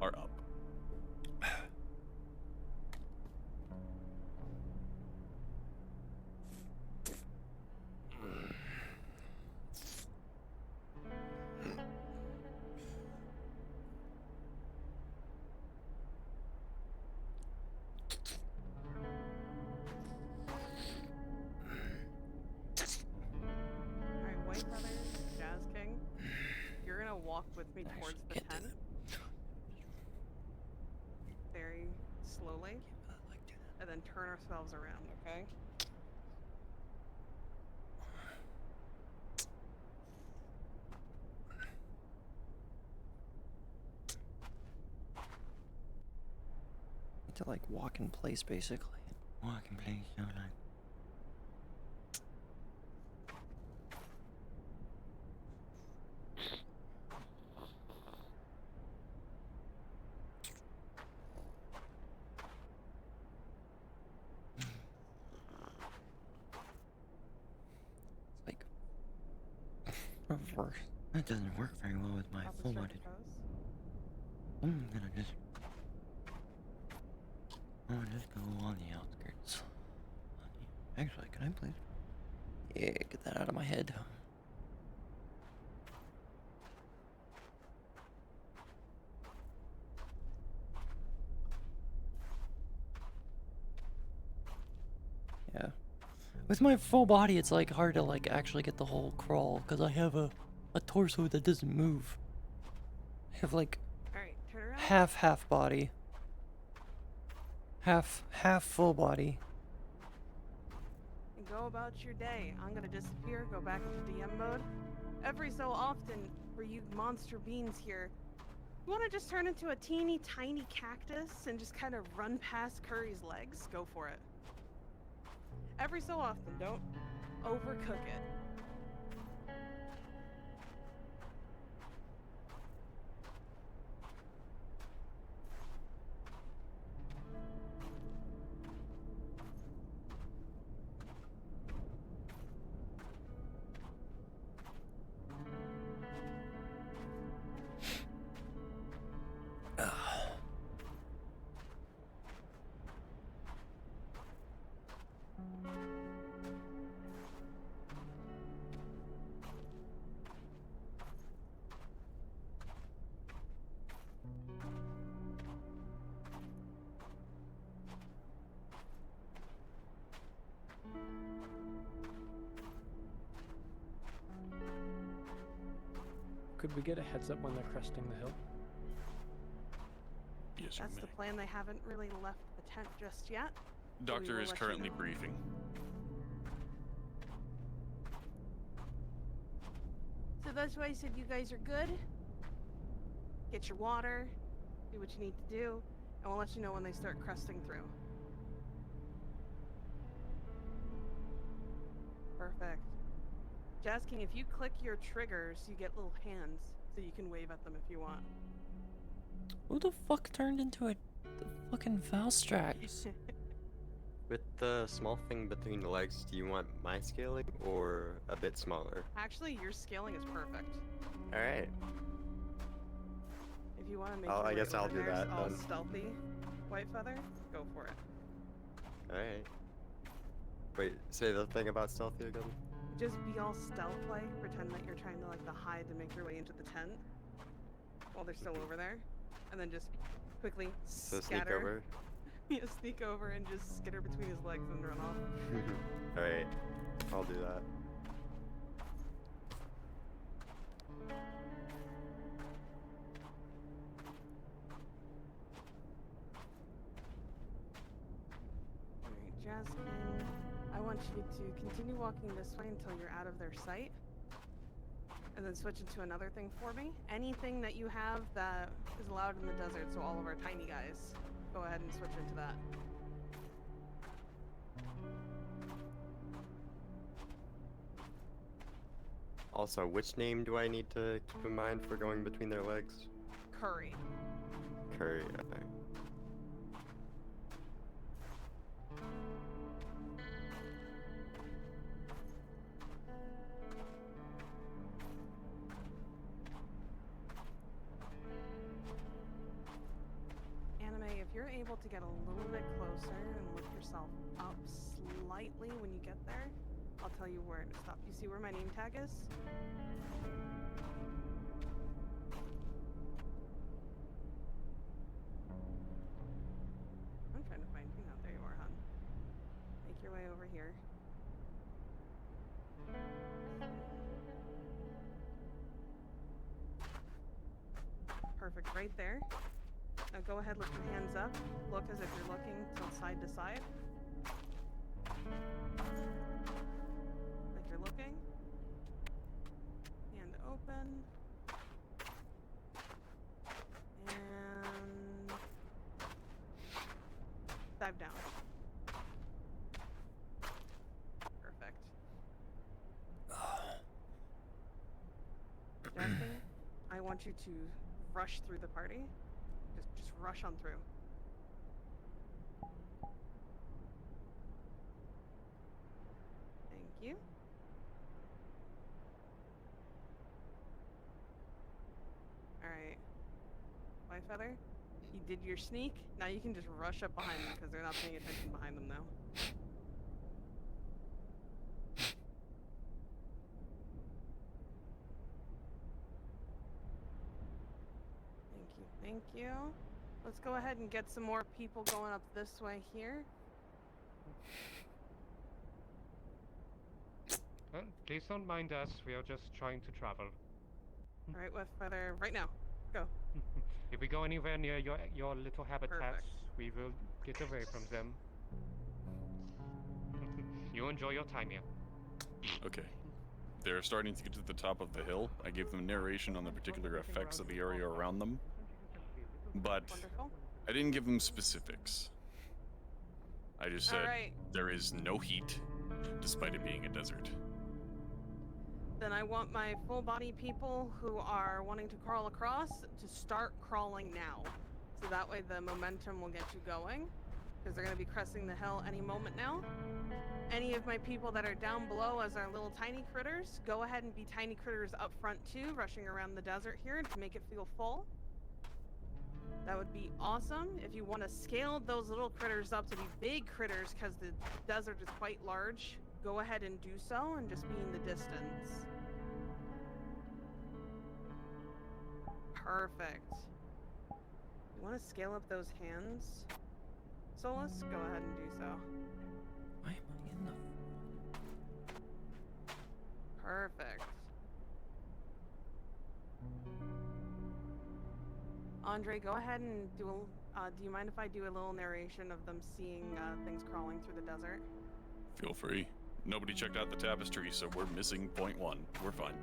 are up. Alright, White Feather, Jazz King, you're gonna walk with me towards the tent. Very slowly. And then turn ourselves around, okay? To like walk in place, basically. Walk in place, no like. It's like reverse. That doesn't work very well with my full body. I'm gonna just go on the outskirts. Actually, can I please? Yeah, get that out of my head. Yeah. With my full body, it's like hard to like actually get the whole crawl because I have a torso that doesn't move. I have like half body. Half full body. And go about your day. I'm gonna disappear, go back into DM mode. Every so often, for you monster beings here, you wanna just turn into a teeny tiny cactus and just kind of run past Curry's legs? Go for it. Every so often, don't overcook it. Could we get a heads up when they're cresting the hill? Yes, That's the plan. They haven't really left the tent just yet. Doctor is currently briefing. So that's why I said you guys are good. Get your water, do what you need to do, and we'll let you know when they start cresting through. Perfect. Jazz King, if you click your triggers, you get little hands, so you can wave at them if you want. Who the fuck turned into the fucking Valstrax? With the small thing between the legs, do you want my scaling or a bit smaller? Actually, your scaling is perfect. Alright. If you want to make I guess I'll do that all then. stealthy, White Feather, go for it. Alright. Wait, say the thing about stealthy again? Just be all stealth-like, pretend that you're trying to like hide to make your way into the tent while they're still over there, and then just quickly So scatter. sneak over? Yeah, sneak over and just skitter between his legs and run off. Alright, I'll do that. Alright, Jasmine, I want you to continue walking this way until you're out of their sight. And then switch into another thing for me. Anything that you have that is allowed in the desert, so all of our tiny guys, go ahead and switch into that. Also, which name do I need to keep in mind for going between their legs? Curry. Curry, okay. you're able to get a little bit closer and lift yourself up slightly when you get there, I'll tell you where to stop. You see where my name tag is? I'm trying to find you now. There you are, hon. Make your way over here. Perfect, right there. Now go ahead, lift your hands up. Look as if you're looking side to side. Like you're looking. Hand open. And dive down. Perfect. Justin, I want you to rush through the party. Just rush on through. Thank you. Alright. White Feather, you did your sneak. Now you can just rush up behind them because they're not paying attention behind them now. Thank you. Let's go ahead and get some more people going up this way here. Please don't mind us. We are just trying to travel. Alright, White Feather, right now. Go. If we go anywhere near your little habitats, Perfect. we will get away from them. You enjoy your time here. Okay. They're starting to get to the top of the hill. I gave them narration on the particular effects of the area around them. But Wonderful. I didn't give them specifics. I just said Alright. there is no heat, despite it being a desert. Then I want my full body people who are wanting to crawl across to start crawling now. So that way the momentum will get you going. Because they're going to be cresting the hill any moment now. Any of my people that are down below as our little tiny critters, go ahead and be tiny critters up front too, rushing around the desert here to make it feel full. That would be awesome. If you want to scale those little critters up to be big critters because the desert is quite large, go ahead and do so and just be in the distance. Perfect. You want to scale up those hands, Solus? Go ahead and do so. Why am I in the... Perfect. Andre, go ahead and do you mind if I do a little narration of them seeing things crawling through the desert? Feel free. Nobody checked out the tapestry, so we're missing point one. We're fine.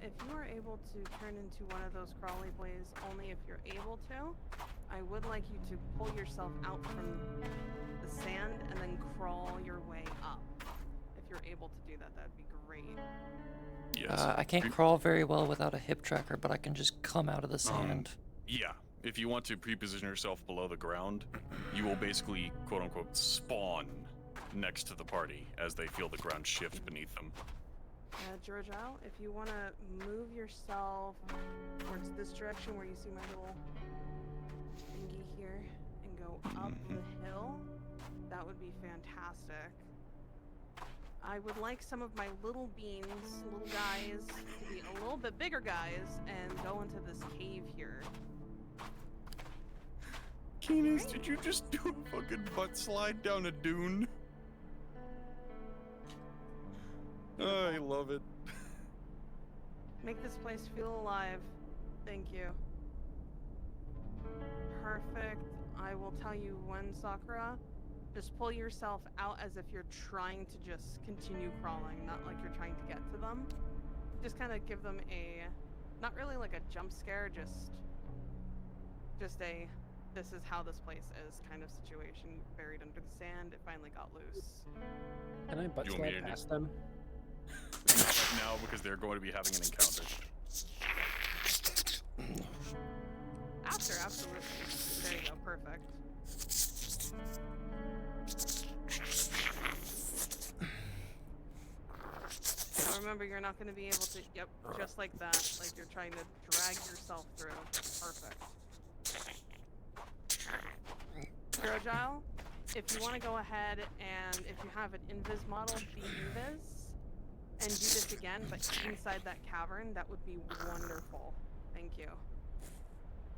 If you are able to turn into one of those crawly boys, only if you're able to, I would like you to pull yourself out from the sand and then crawl your way up. If you're able to do that, that'd be great. Yes. I can't crawl very well without a hip tracker, but I can just come out of the sand. Yeah. If you want to pre-position yourself below the ground, you will basically, quote-unquote, spawn next to the party as they feel the ground shift beneath them. Georgial, if you want to move yourself towards this direction where you see my little thingy here and go up the hill, that would be fantastic. I would like some of my little beans, little guys, to be a little bit bigger guys and go into this cave here. Keenus, did you just do a fucking butt slide down a dune? Oh, I love it. Make this place feel alive. Thank you. Perfect. I will tell you when, Sakura. Just pull yourself out as if you're trying to just continue crawling, not like you're trying to get to them. Just kind of give them a, not really like a jump scare, just a, this is how this place is kind of situation. Buried under the sand, it finally got loose. Can I butt You want me slide to past them? Not right now because they're going to be having an encounter. After, absolutely. There you go, perfect. Now remember, you're not going to be able to, yep, just like that, like you're trying to drag yourself through. Perfect. Girogile, if you want to go ahead and if you have an invis model, be invis, and do this again, but inside that cavern, that would be wonderful. Thank you.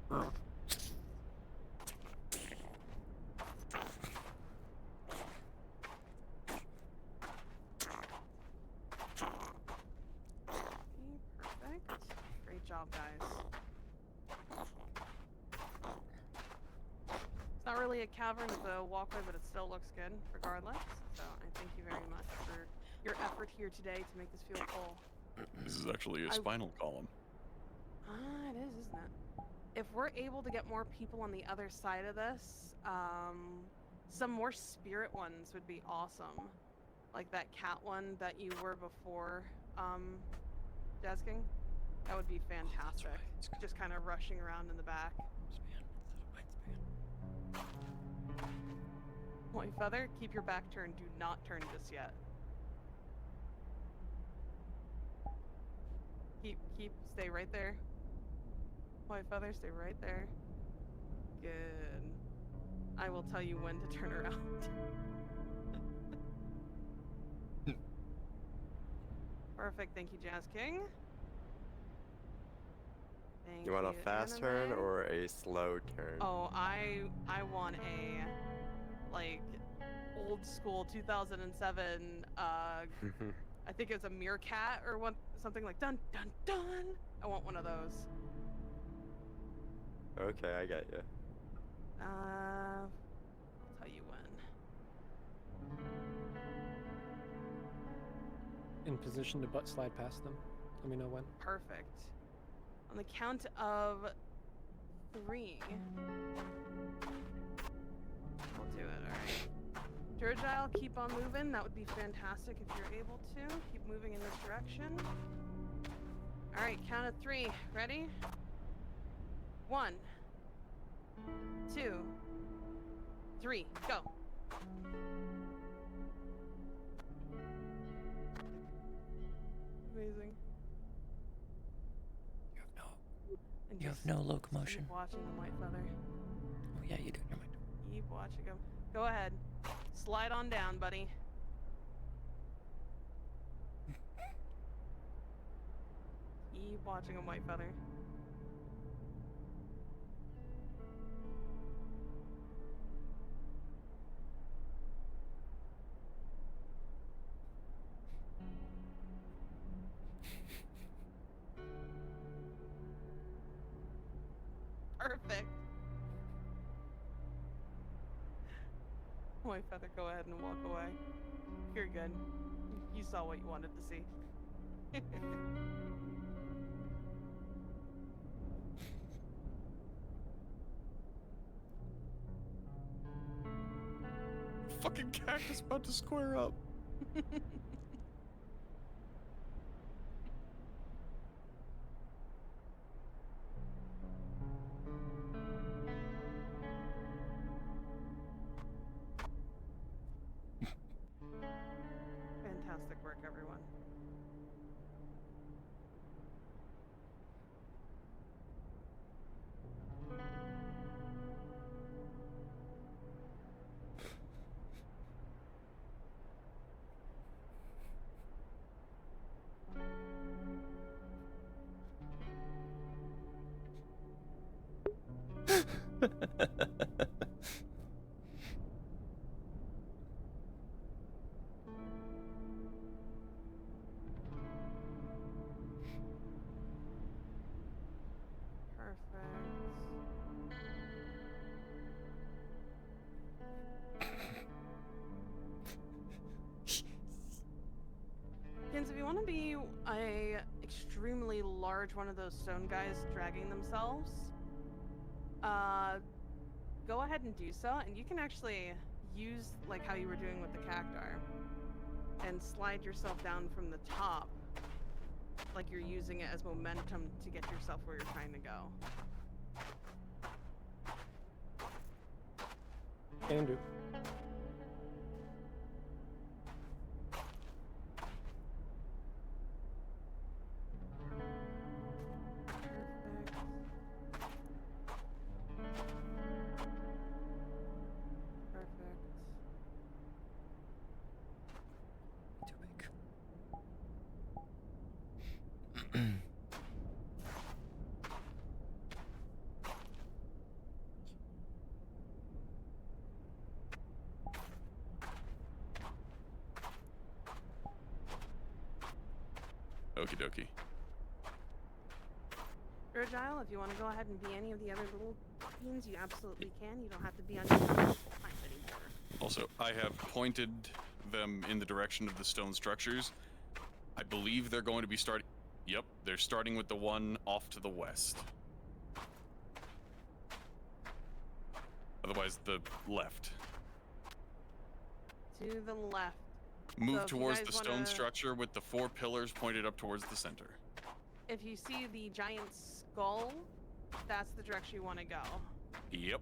Perfect. Great job, guys. It's not really a cavern, it's a walkway, but it still looks good, regardless. So I thank you very much for your effort here today to make this feel full. This is actually a spinal column. Ah, it is, isn't it? If we're able to get more people on the other side of this, some more spirit ones would be awesome. Like that cat one that you were before, Jazz King. That would be fantastic. Just kind of rushing around in the back. White Feather, keep your back turned. Do not turn just yet. Stay right there. White Feather, stay right there. Good. I will tell you when to turn around. Perfect, thank you, Jazz King. Thank You want a fast turn Anime. or a slow turn? Oh, I want a, like, old school 2007, I think it was a meerkat or something like dun dun dun. I want one of those. Okay, I got you. I'll tell you when. In position to butt slide past them. Let me know when. Perfect. On the count of 3. We'll do it, alright. Duragile, keep on moving. That would be fantastic if you're able to. Keep moving in this direction. Alright, count of 3. Ready? 1, 2, 3, go. Amazing. And You have just no locomotion. Keep watching the White Feather. Oh yeah, you do. Never mind. Keep watching him. Go ahead. Slide on down, buddy. Keep watching him, White Feather. Perfect. White Feather, go ahead and walk away. You're good. You saw what you wanted to see. Fucking cactus about to square up. Fantastic work, everyone. be a extremely large one of those stone guys dragging themselves. Go ahead and do so, and you can actually use like how you were doing with the cactar and slide yourself down from the top, like you're using it as momentum to get yourself where you're trying to go. Can do. Perfect. Too big. Okie dokie. Virgile, if you want to go ahead and be any of the other little beans, you absolutely can. You don't have to be on your time anymore. Also, I have pointed them in the direction of the stone structures. I believe they're going to be starting. Yep, they're starting with the one off to the west. Otherwise, the left. To the left. Move So if you towards guys the stone wanna- structure with the 4 pillars pointed up towards the center. If you see the giant skull, that's the direction you want to go. Yep.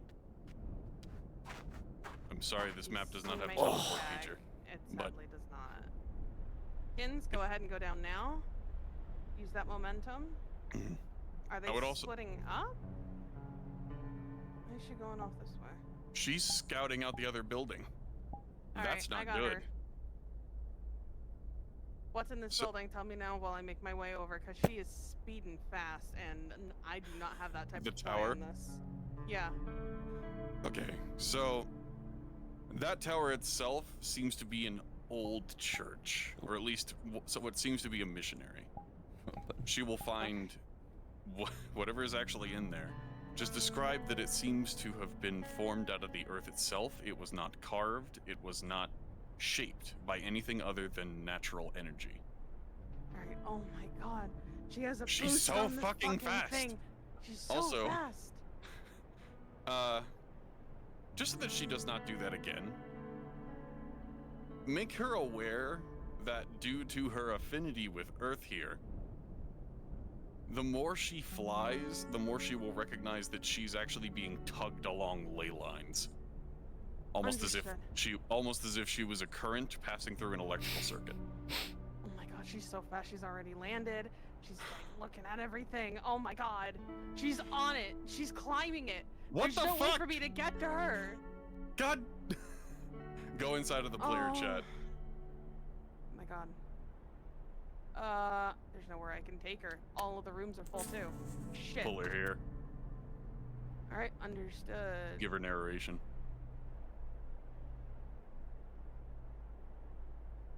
I'm sorry, this map does not have a Make teleport it drag. feature. It but- sadly does not. Kins, go ahead and go down now. Use that momentum. Are they I would also- splitting up? Why is she going off this way? She's scouting out the other building. That's Alright, I not got good. her. What's in this So- building? Tell me now while I make my way over, because she is speeding fast, and I do not have that type The of play tower? on this. Yeah. Okay, so that tower itself seems to be an old church, or at least so what seems to be a missionary. She will find whatever is actually in there. Just describe that it seems to have been formed out of the earth itself. It was not carved. It was not shaped by anything other than natural energy. Alright, oh my god. She has a She's boost so on this fucking fast. thing. She's so Also- fast. Just so that she does not do that again, make her aware that due to her affinity with Earth here, the more she flies, the more she will recognize that she's actually being tugged along ley lines. Almost as if she was a current passing through an electrical circuit. Oh my god, she's so fast. She's already landed. She's like looking at everything. Oh my god. She's on it. She's climbing it. What There's the no way fuck? for me to get to her. God! Go inside of the player chat. Oh my god. There's nowhere I can take her. All of the rooms are full too. Shit. Pull her here. Alright, understood. Give her narration.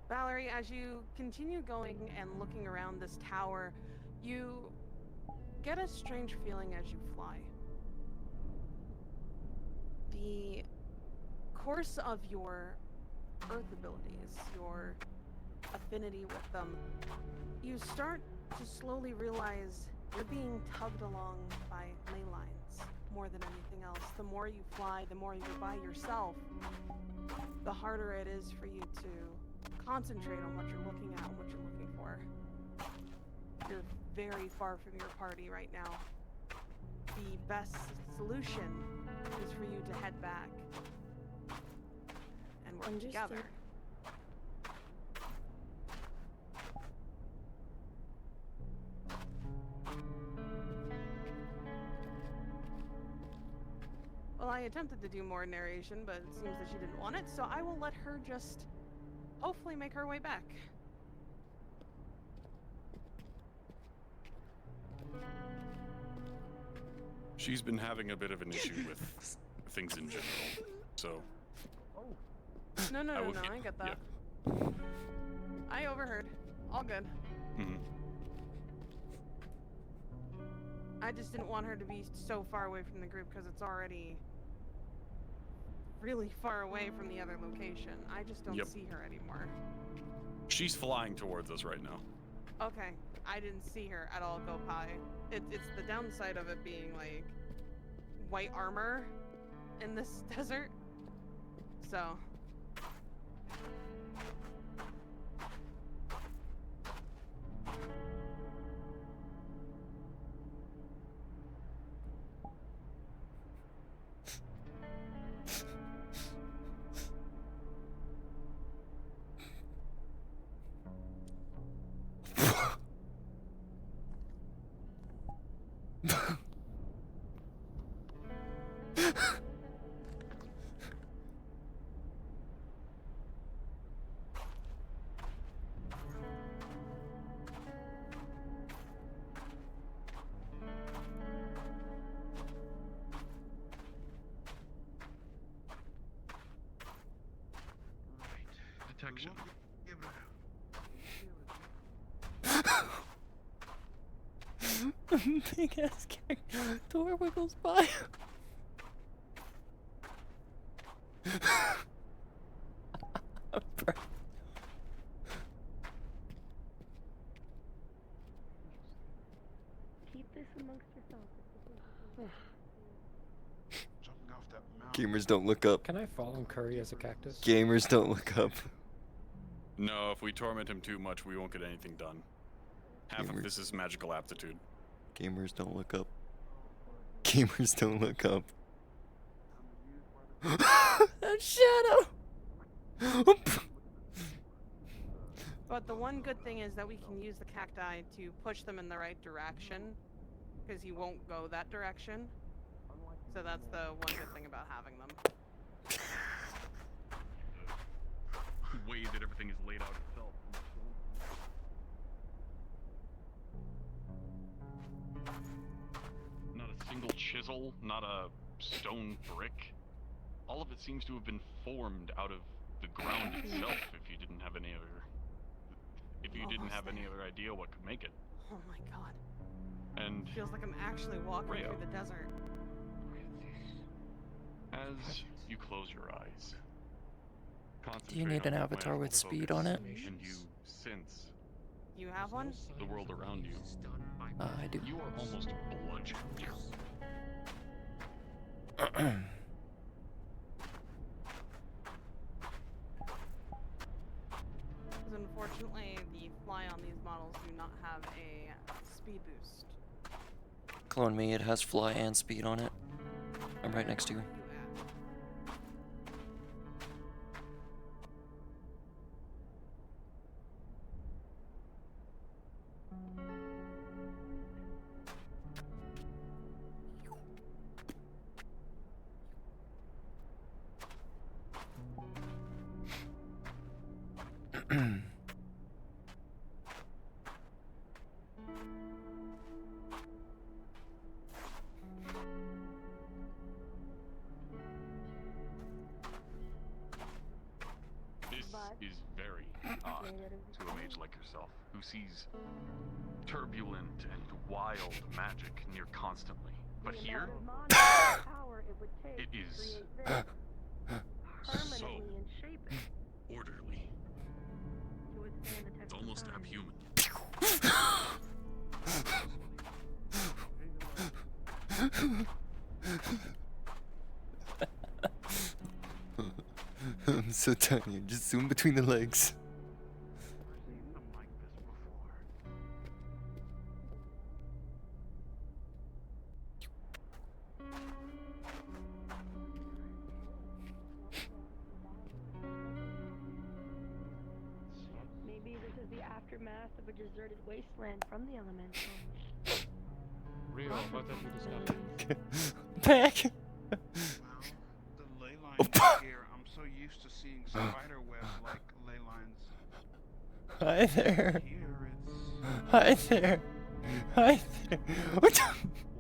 Valerie, as you continue going and looking around this tower, you get a strange feeling as you fly. The course of your earth abilities, your affinity with them, you start to slowly realize you're being tugged along by ley lines more than anything else. The more you fly, the more you're by yourself, the harder it is for you to concentrate on what you're looking at and what you're looking for. You're very far from your party right now. The best solution is for you to head back and work Understood. together. Well, I attempted to do more narration, but it seems that she didn't want it, so I will let her just hopefully make her way back. She's been having a bit of an issue with things in general, so No, I will I keep- get that. I overheard. All good. Mhm. I just didn't want her to be so far away from the group because it's already really far away from the other location. I just don't Yep. see her anymore. She's flying towards us right now. Okay, I didn't see her at all go by. It's the downside of it being like white armor in this desert. So. Detection. Big ass character. Door wiggles by. Bro. Keep this amongst yourselves. Gamers don't look up. Can I fall on Curry as a cactus? Gamers don't look up. No, if we torment him too much, we won't get anything done. Half Gamers. of this is magical aptitude. Gamers don't look up. Gamers don't look up. That shadow. But the one good thing is that we can use the cacti to push them in the right direction, because he won't go that direction. So that's the one good thing about having them. The way that everything is laid out itself. Not a single chisel, not a stone brick. All of it seems to have been formed out of the ground itself. If you didn't have any other idea what could make it. Oh my god. And Feels like I'm actually walking Rayo. through the desert. as you close your eyes, Do you need an avatar with speed on it? and you sense You have one? the world around you, I do. you are almost bludgeoned. Because unfortunately, the fly on these models do not have a speed boost. Clone me, it has fly and speed on it. I'm right next to you. You add. This is very odd to a mage like yourself, who sees turbulent and wild magic near constantly. But here, it is so orderly. It's almost abhuman. I'm so tiny. Just zoom between the legs. Maybe this is the aftermath of a deserted wasteland from the elemental. Rio, what have you discovered? Back! Well, the ley lines here, I'm so used to seeing spider webs like ley lines. Hi there. Here it's Hi there. Hi there. What the-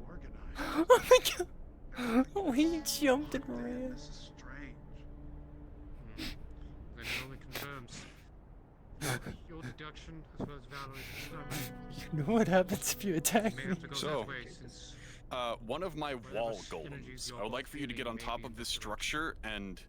organized. Oh my god. Oh, he jumped and ran. This is strange. Then it only confirms your deduction as well as Valerie's discovery. You know what happens if you attack May me? have to go So- that way since One of my wall Whatever synergies golems. you're I would like for you to get on feeling top may of be this different. structure and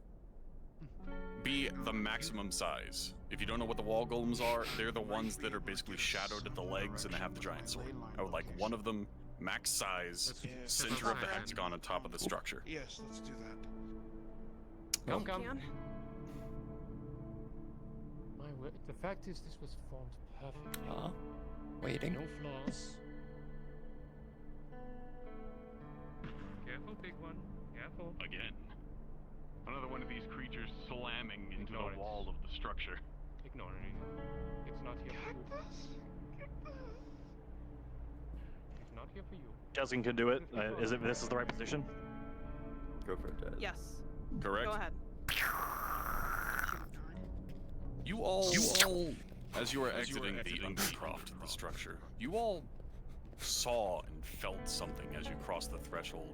be the maximum size. If you don't know what the wall golems are, they're the ones that are basically shadowed at the legs and they have the giant sword. I would like one of them, max size, Let's- center of the let's- hexagon on top of the structure. Yes, let's do that. Come, Can? My word. The fact is, this was formed perfectly. Waiting. No flaws. Careful, big one. Careful. Again, another one of these creatures slamming into Ignore the it. wall of the structure. Ignore it. It's not here for you. It's not here for you. Jezin can do it. This is the right position? Go for it, Dad. Yes. Correct? Go ahead. You all, as you were exiting the undercroft of the structure, you all saw and felt something as you crossed the threshold.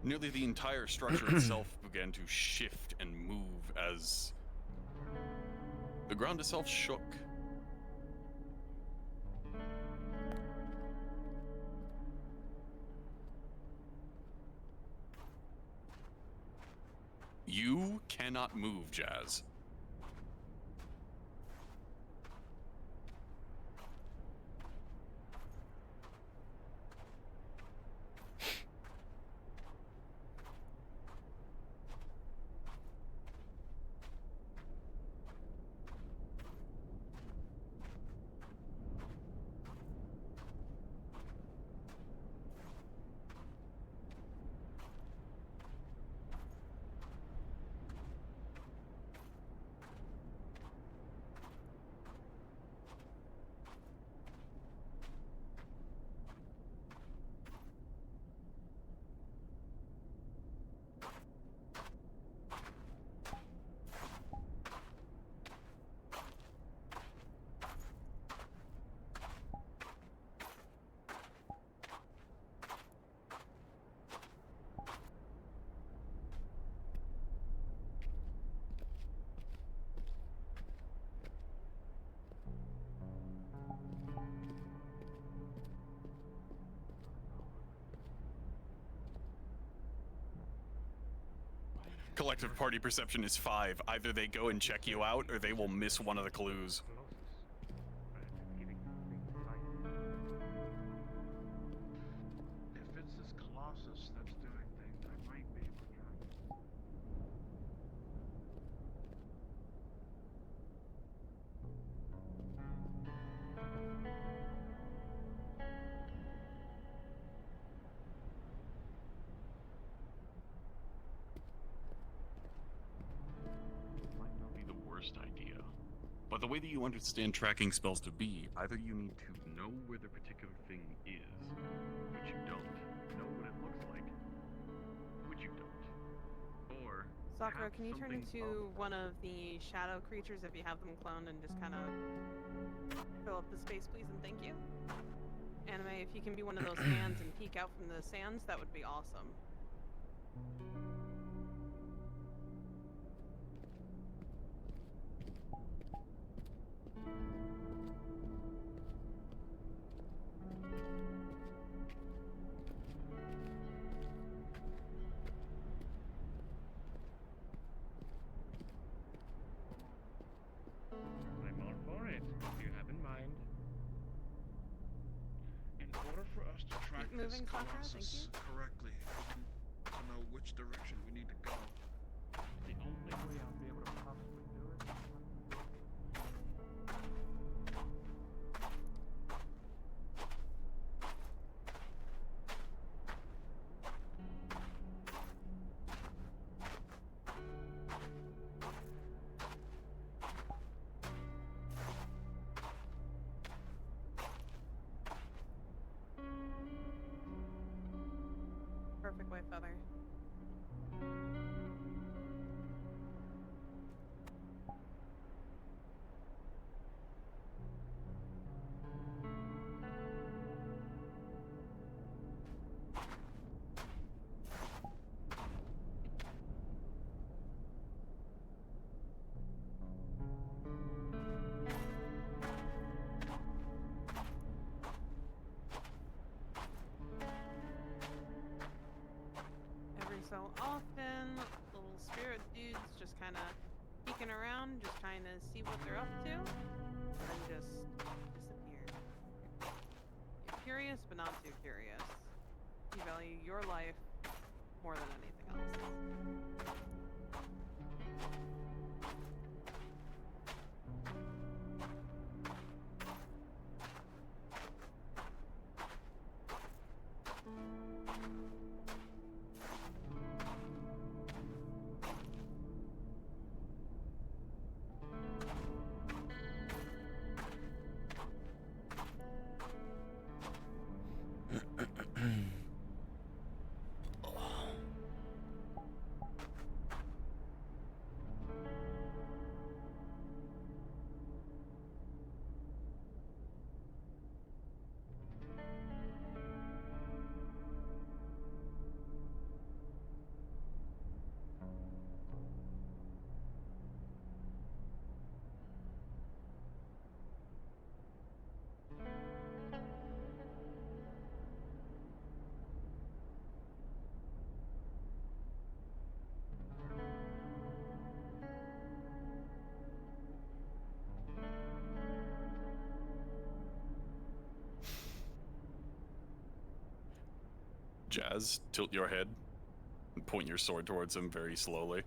Nearly the entire structure itself began to shift and move as the ground itself shook. You cannot move, Jazz. Collective party perception is 5. Either they go and check you out, or they will miss one of the clues. If it's this Colossus that's doing things, I might be able to track it. Might not be the worst idea. But the way that you understand tracking spells to be, either you need to know where the particular thing is, which you don't, know what it looks like, which you don't, or Sakura, have can you turn something into of one of the shadow creatures if you have them cloned and just kind of fill up the space, please, and thank you? Anime, if you can be one of those hands and peek out from the sands, that would be awesome. I'm all for it. If you have in mind. In order for us to track Keep this moving, Sakura, thank Colossus correctly, we need to know which direction we need to go. The only way I'll be able to possibly do it. Perfect way, Feather. Every so often, little spirit dudes just kind of peeking around, just trying to see what they're up to, and just disappear. You're curious, but not too curious. You value your life more than anything else. Jazz, tilt your head and point your sword towards him very slowly.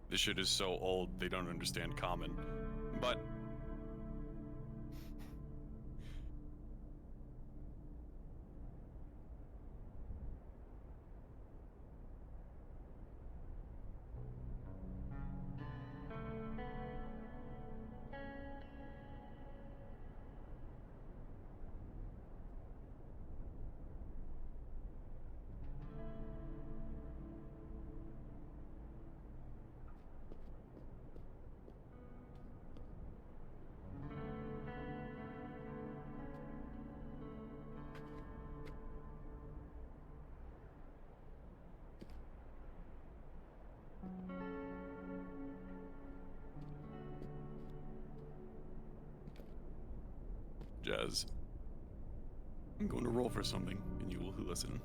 This shit is so old, they don't understand common. But Jazz, I'm going to roll for something, and you will listen.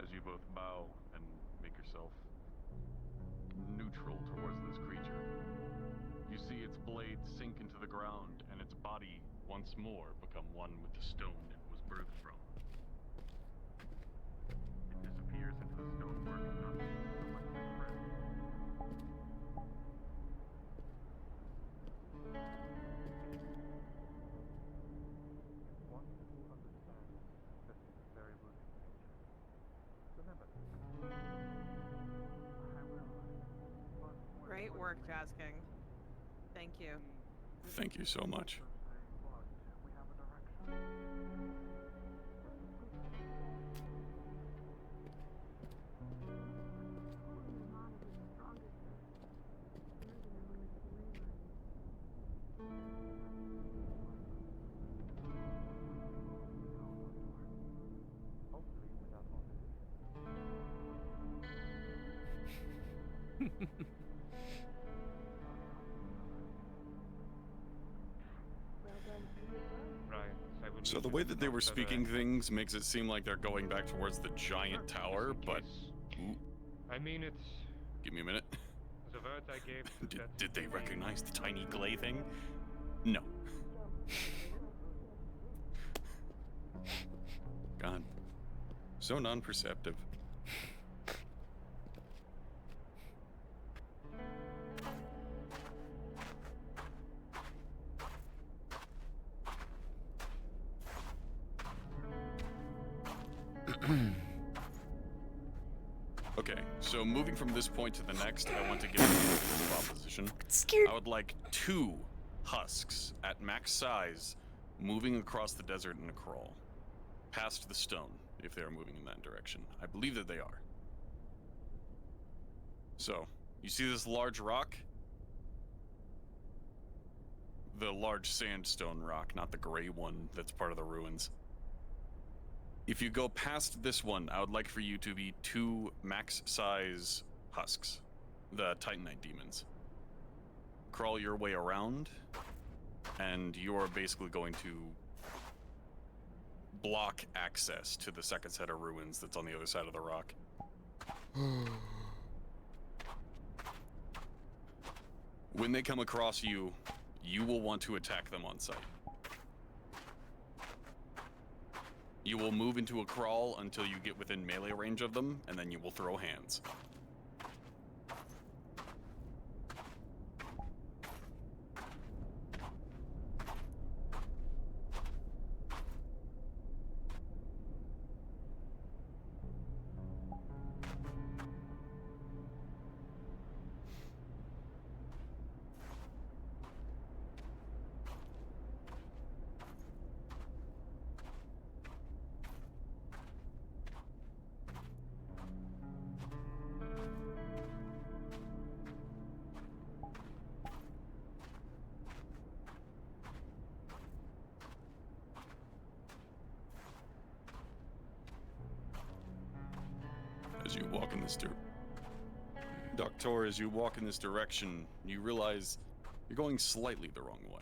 As you both bow and make yourself neutral towards this creature, you see its blade sink into the ground and its body once more become one with the stone it was birthed from. It disappears. work, Jazz King. Thank you. Thank you so much. So the way that they were speaking things makes it seem like they're going back towards the giant tower, but... Ooh, I mean, it's give me a minute. the word I gave. Did they recognize the tiny glay thing? No. God. So non-perceptive. Okay, so moving from this point to the next, I want to give you a proposition. Scared. I would like 2 husks at max size moving across the desert in a crawl. Past the stone, if they are moving in that direction. I believe that they are. So, you see this large rock? The large sandstone rock, not the gray one that's part of the ruins. If you go past this one, I would like for you to be 2 max size husks, the Titanite demons. Crawl your way around, and you're basically going to block access to the second set of ruins that's on the other side of the rock. When they come across you, you will want to attack them on sight. You will move into a crawl until you get within melee range of them, and then you will throw hands. As you walk in this Doctor, as you walk in this direction, you realize you're going slightly the wrong way.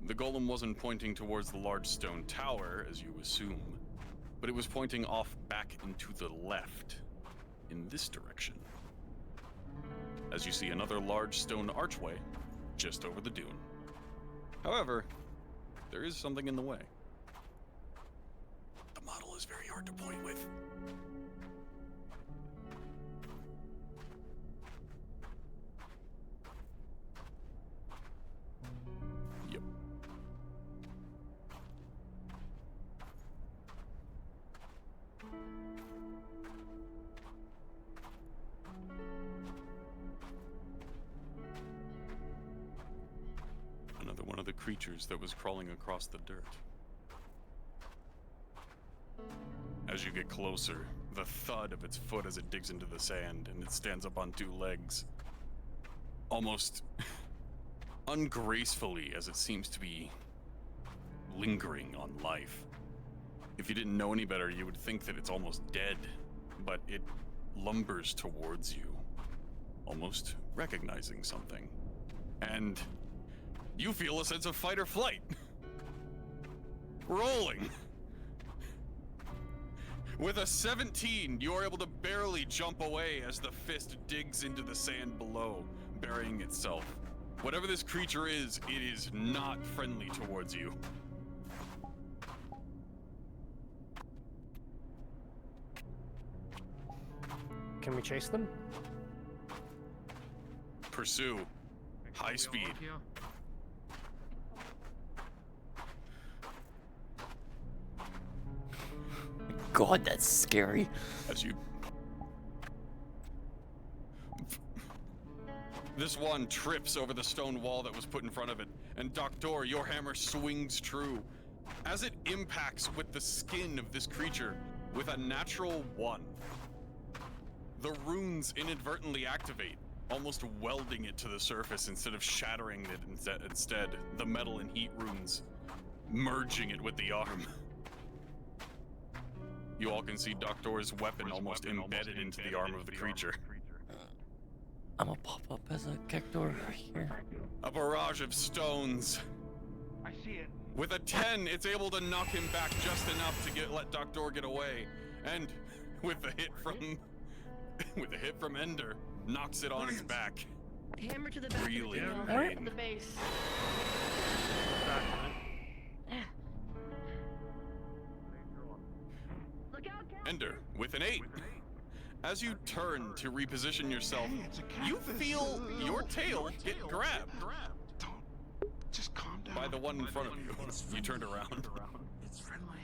The golem wasn't pointing towards the large stone tower, as you assume, but it was pointing off back into the left, in this direction. As you see another large stone archway just over the dune. However, there is something in the way. The model is very hard to point with. Yep. Another one of the creatures that was crawling across the dirt. As you get closer, the thud of its foot as it digs into the sand and it stands up on 2 legs. Almost ungracefully, as it seems to be lingering on life. If you didn't know any better, you would think that it's almost dead, but it lumbers towards you, almost recognizing something. And you feel a sense of fight or flight. Rolling. With a 17, you are able to barely jump away as the fist digs into the sand below, burying itself. Whatever this creature is, it is not friendly towards you. Can we chase them? Pursue. High speed. God, that's scary. As you... This one trips over the stone wall that was put in front of it, and Doctor, your hammer swings true. As it impacts with the skin of this creature with a natural 1, the runes inadvertently activate, almost welding it to the surface instead of shattering it instead. The metal and heat runes merging it with the arm. You all can see Doctor's weapon almost embedded into the arm of the creature. I'm gonna pop up as a cactor right here. A barrage of stones. I see it. With a 10, it's able to knock him back just enough to let Doctor get away. And with a hit from Ender, knocks it on its back. Hammer to the back Really of the pain. from the base. Look out, Cat. Ender with an 8. As you turn to reposition yourself, you feel your tail get grabbed Just calm down. by the one in front of you. You turned around. It's friendly.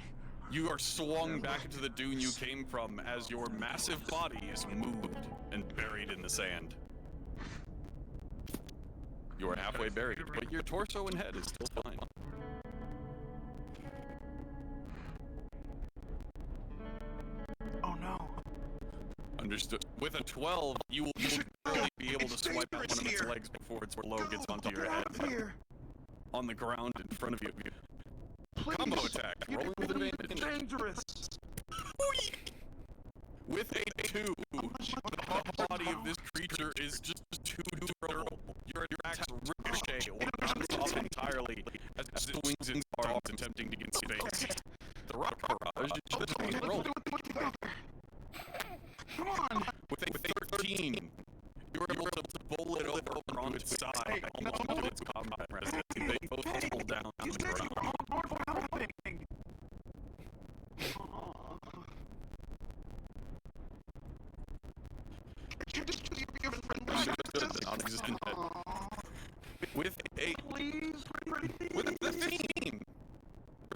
You are swung back into the dune you came from as your massive body is moved and buried in the sand. You are halfway buried, but your torso and head is still fine. Oh no. Understood. With a 12, you will barely be able to swipe out one of its legs before its blow gets onto your head. Here. On the ground in front of you. Please. Combo attack. Rolling with advantage. Dangerous. With a 2, the body of this creature is just too durable. Your attacks ricochet or bounce off entirely as it swings its arms attempting to get in space. The rock barrage is just rolling. Come on. With a 13, you're able to bowl it over onto its side, almost into its comrades as they both tumble down on the ground. Non-existent head. With a 15,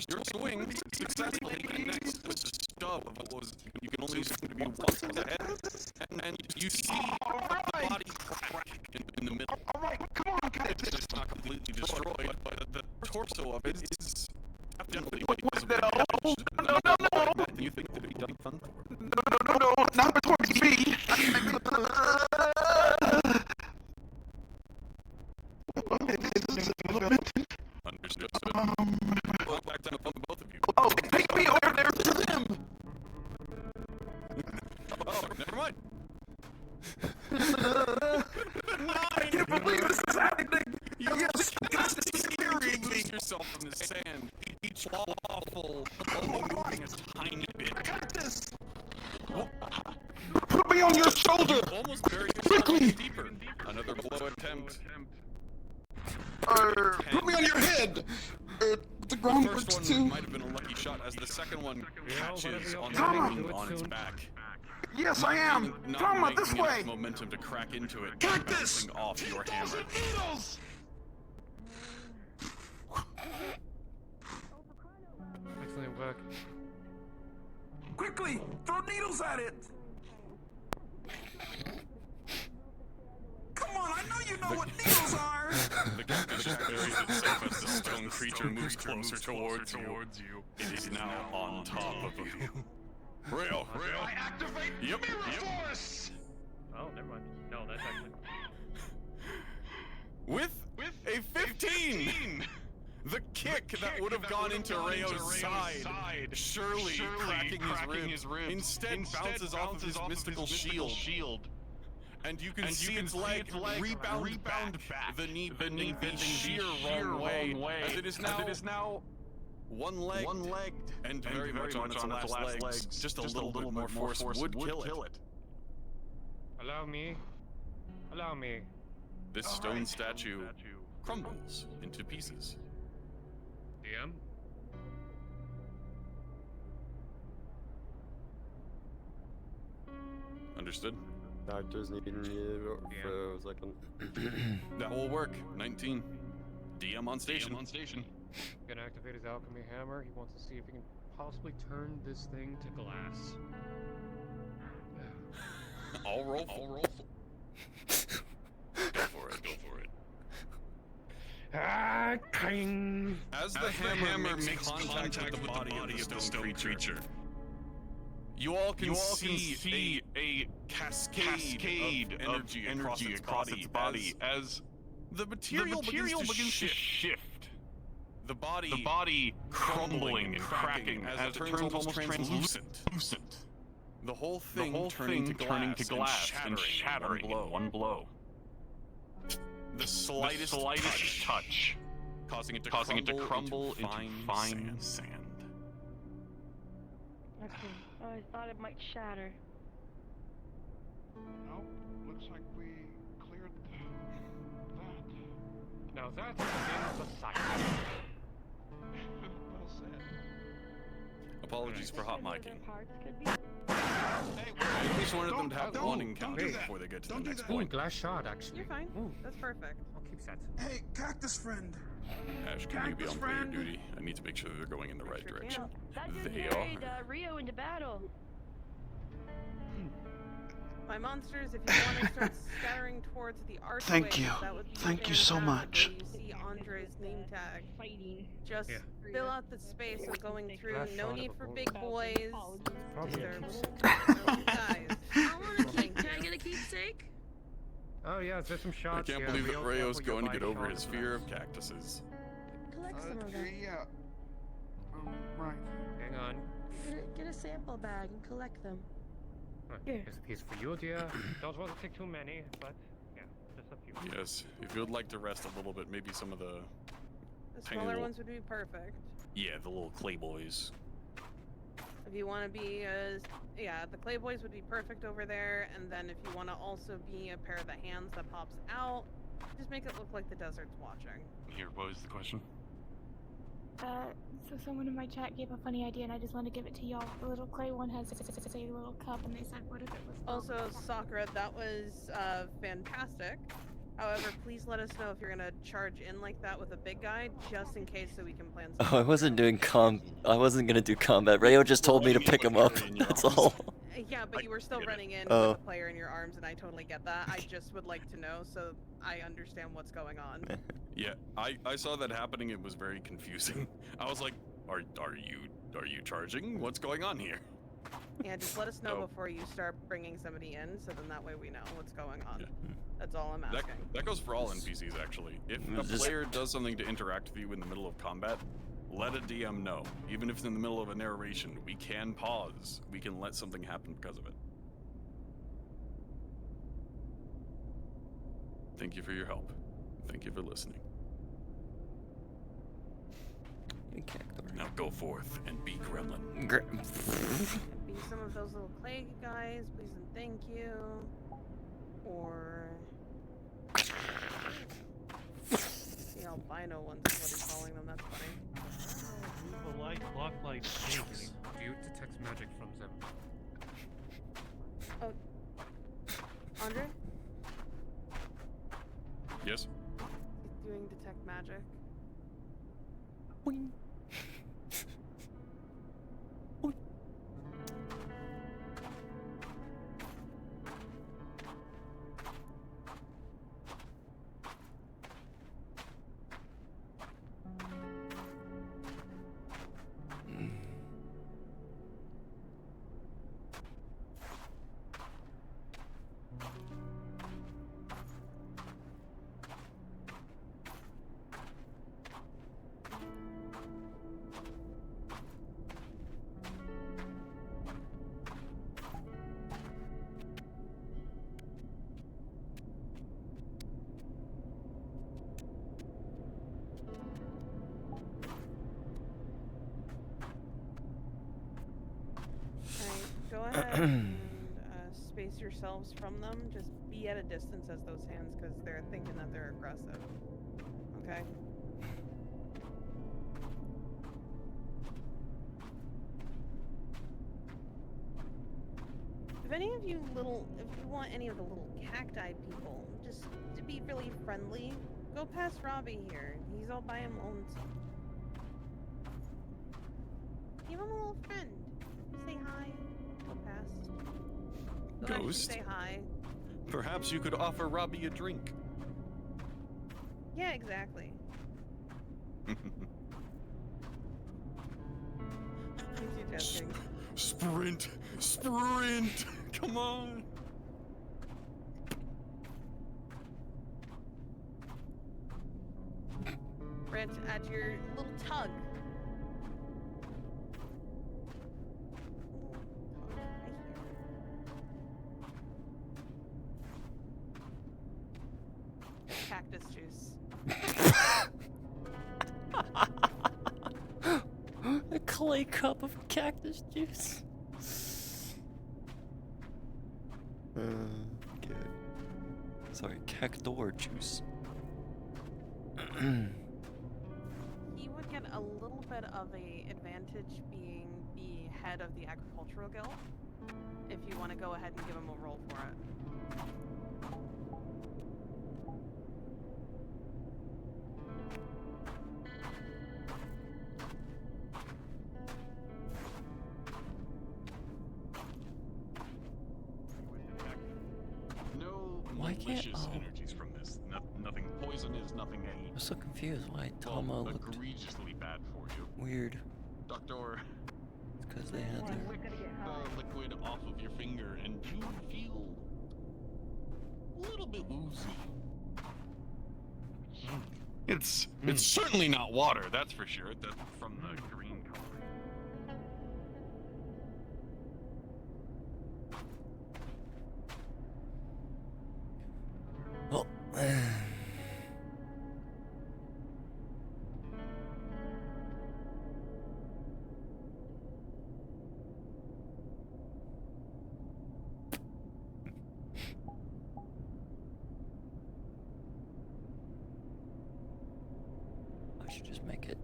your swing successfully connects with the stub of what was you can only assume to be once of the head, and you see the body crack in the middle. Alright, come on, guys. It's not completely destroyed, but the torso of it is definitely What visibly the hell? damaged. No. You think that it'd be done fun for? No, not towards me. Understood. Back down upon both of you. Oh, take me over there to them. Oh, never mind. I can't believe this is happening. This is scary. You lose yourself in the sand. Each lawful only moving a tiny bit. I got this. Put me on your shoulder. Almost buried yourself deeper. Another blow attempt. Put me on your head. The ground The first hurts one too. might have been a lucky shot as the second one catches on Come the wing on. on its back. Yes, I am. Not Come on, making this enough way. momentum to crack into it, Cactus. bouncing off your hammer. Needles. Excellent work. Quickly, throw needles at it. Come on, I know you know what needles are. The cactus just buries itself as the stone creature moves closer towards you. It is now on top of you. Rail. I activate Yep. mirror force. Oh, never mind. No, that's actually. With a 15! The kick that would have gone into Rayo's side, surely cracking his rib, instead bounces off of his mystical shield. And you can see its leg rebound back, the knee bending the sheer wrong way, as it is now one-legged, and very much on its last legs. Just a little bit more force would kill it. Allow me. Allow me. This stone statue crumbles into pieces. DM? Understood? Doctors needing you for a second. That will work. 19. DM on station. Gonna activate his alchemy hammer. He wants to see if he can possibly turn this thing to glass. I'll roll. Go for it. As the hammer makes contact with the body of the stone creature, you all can see a cascade of energy across its body as the material begins to shift. The body crumbling and cracking as it turns almost translucent. The whole thing turning to glass and shattering in one blow. The slightest touch causing it to crumble into fine sand. Okay. I thought it might shatter. Nope. Looks like we cleared that. Now that's the site. Well said. Apologies for hot Where micing. their parts could be. I just wanted them to have Don't- one don't encounter do that. before they get to the Don't do next that. Ooh, point. glass shard actually. You're fine. Ooh, That's perfect. I'll keep that. Hey, cactus friend. Ash, can you be Cactus on player friend. duty? I need to make sure they're going in the right Sure direction. That dude They carried are. Rio into battle. My monsters, if you want to start scattering towards the archway, Thank you. that would be Thank you so fantastic, much. where you see Andre's name tag. Fighting. Just Yeah. fill out the space we're going through. Glass No shard need of for a big boys. Probably They're a little, keepsake. they're little guys. I want to Thank keep. Can I you. get a keepsake? Oh yeah, there's some I shards can't here. believe that Rio, Rayo's careful, going to you'll get over buy his shards fear for of cactuses. Collect some of them. Yeah. Right. that. Hang on. Get a sample bag and collect them. Here's a piece for you, dear. Don't want to take too many, but yeah, just a few. Yes, if you would like to rest a little bit, maybe some of the The Tiny smaller little- ones would be perfect. the little clay boys. If you want to be the clay boys would be perfect over there, and then if you want to also be a pair of the hands that pops out, just make it look like the desert's watching. Here, what was the question? So someone in my chat gave a funny idea, and I just wanted to give it to y'all. The little clay one has a little cup, and they said, "What if it was?" Also, Sakura, that was fantastic. However, please let us know if you're gonna charge in like that with a big guy, just in case, so we can plan. Oh, I wasn't doing I wasn't gonna do combat. Rayo just told me to pick him up. That's all. Yeah, but you were still get it. running in Oh. with a player in your arms, and I totally get that. I just would like to know so I understand what's going on. Yeah, I saw that happening. It was very confusing. I was like, are you charging? What's going on here? Yeah, just let us know Oh. before you start bringing somebody in, so then that way we know what's going on. Yeah. That's all I'm That asking. that goes for all NPCs actually. If a Just- player does something to interact with you in the middle of combat, let a DM know. Even if it's in the middle of a narration, we can pause. We can let something happen because of it. Thank you for your help. Thank you for listening. Now go forth and be gremlin. Be some of those little clay guys, please and thank you. Or the albino ones is what he's calling them. That's funny. Move a light clock like snakes. Do you detect magic from them? Andre, Yes? he's doing detect magic. Go ahead and space yourselves from them. Just be at a distance as those hands, because they're thinking that they're aggressive. Okay? If any of you if you want any of the little cacti people, just to be really friendly, go past Robbie here. He's all by him lonesome. Give him a little friend. Say hi. Go past. Go actually Ghost? say hi. Perhaps you could offer Robbie a drink. Yeah, exactly. Multitasking. Sprint! Sprint! Come on! Brent, at your little tug. Cactus juice. A clay cup of cactus juice. Good. Sorry, cactor juice. He would get a little bit of a advantage being the head of the agricultural guild. If you want to go ahead and give him a roll for it. No Why can't- malicious oh. energies from this. Nothing poisonous, nothing I'm so confused why Tama looked egregiously bad for you. weird. Doctor, It's because they had their. We're gonna get high. liquid off of your finger and you feel a little bit woozy. It's certainly not water, that's for sure. That's from the green color. Well, I should just make it.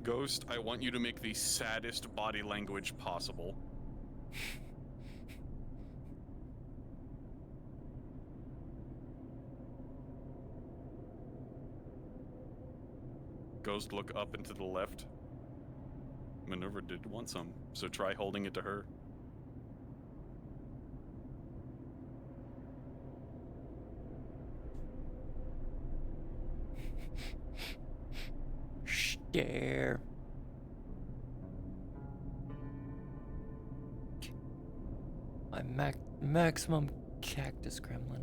Ghost, I want you to make the saddest body language possible. Ghost, look up and to the left. Minerva did want some, so try holding it to her. Stare. I'm maximum cactus gremlin.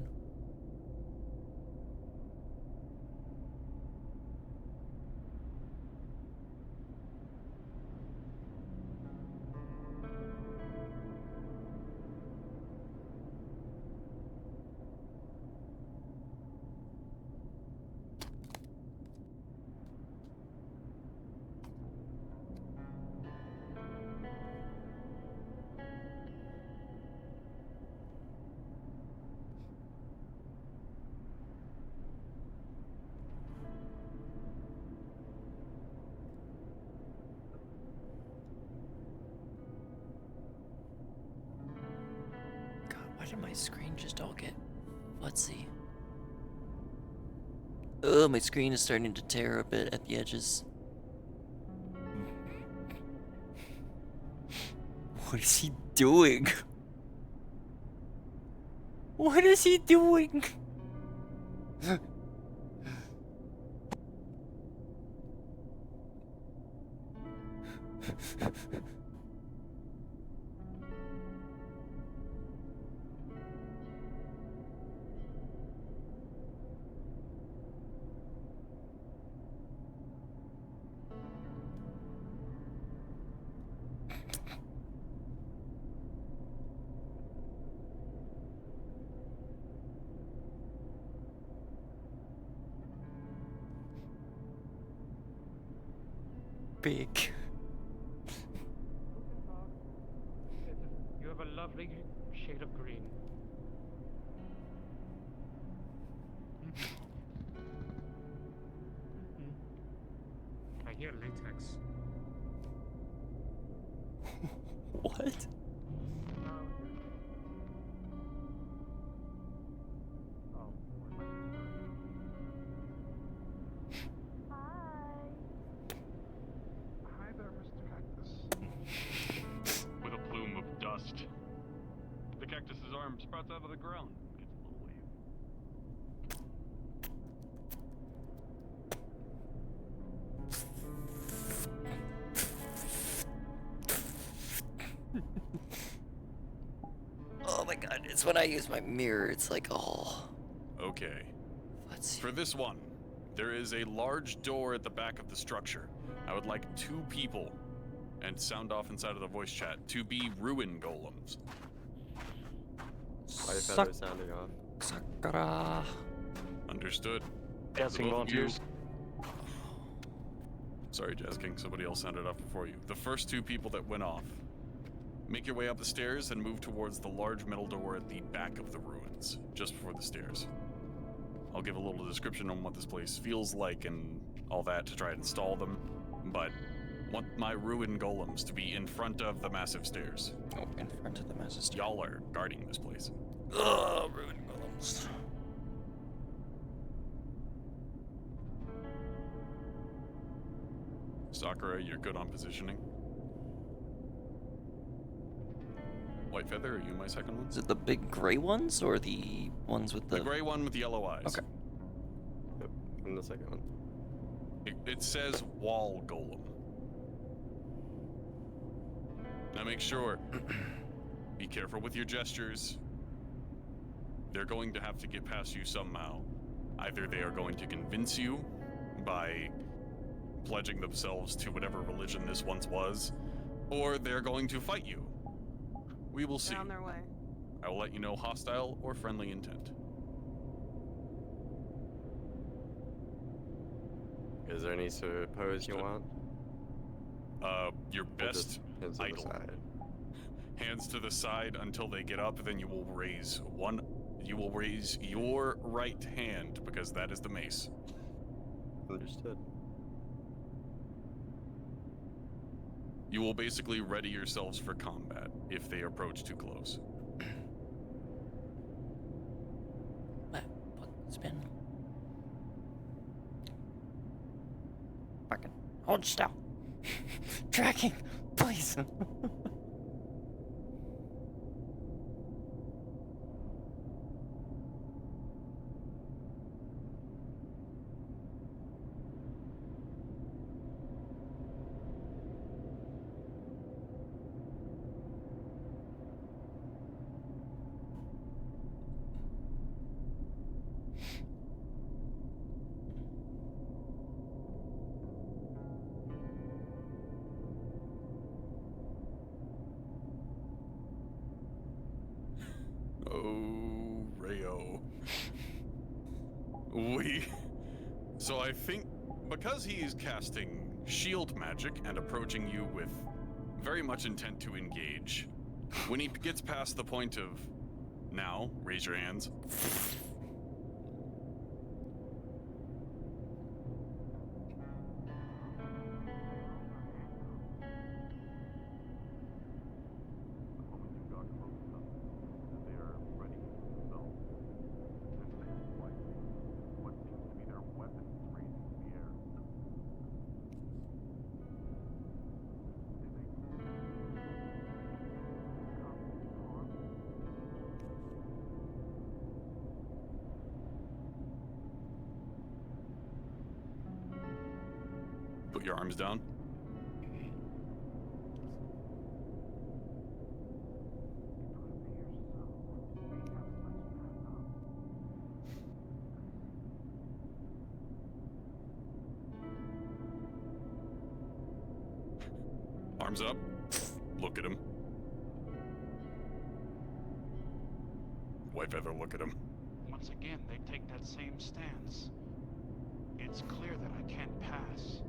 Why did my screen just all get futzy? Oh, my screen is starting to tear a bit at the edges. What is he doing? What is he doing? Big. You have a lovely shade of green. I hear latex. What? Hi there, Mr. Cactus. With a plume of dust. The cactus's arm sprouts out of the ground. Gets a little wave. Oh my god, it's when I use my mirror, it's like, oh. Okay. Let's see. For this one, there is a large door at the back of the structure. I would like 2 people, and sound off inside of the voice chat, to be ruin golems. White feather sounding off. Sakura. Understood. Jazz King volunteers. Sorry, Jazz King, somebody else sounded off before you. The first 2 people that went off, make your way up the stairs and move towards the large metal door at the back of the ruins, just before the stairs. I'll give a little description on what this place feels like and all that to try and stall them, but want my ruin golems to be in front of the massive stairs. Oh, in front of the massive stairs. Y'all are guarding this place. Ugh, ruin golems. Sakura, you're good on positioning. White Feather, are you my second one? Is it the big gray ones or the ones with the... The gray one with the yellow eyes. Okay. Yep, I'm the second one. It says wall golem. Now make sure, be careful with your gestures. They're going to have to get past you somehow. Either they are going to convince you by pledging themselves to whatever religion this once was, or they're going to fight you. We will see. They're on their way. I will let you know hostile or friendly intent. Is there any sort of pose you want? Your best hands to the idle. side. Hands to the side until they get up, then you will raise your right hand, because that is the mace. Understood. You will basically ready yourselves for combat if they approach too close. Spin. Fucking hold still. Tracking, please. Oh, Rayo. So I think because he is casting shield magic and approaching you with very much intent to engage, when he gets past the point of now, raise your hands. Put your arms down. Arms up. Look at him. White Feather, look at him. Once again, they take that same stance. It's clear that I can't pass.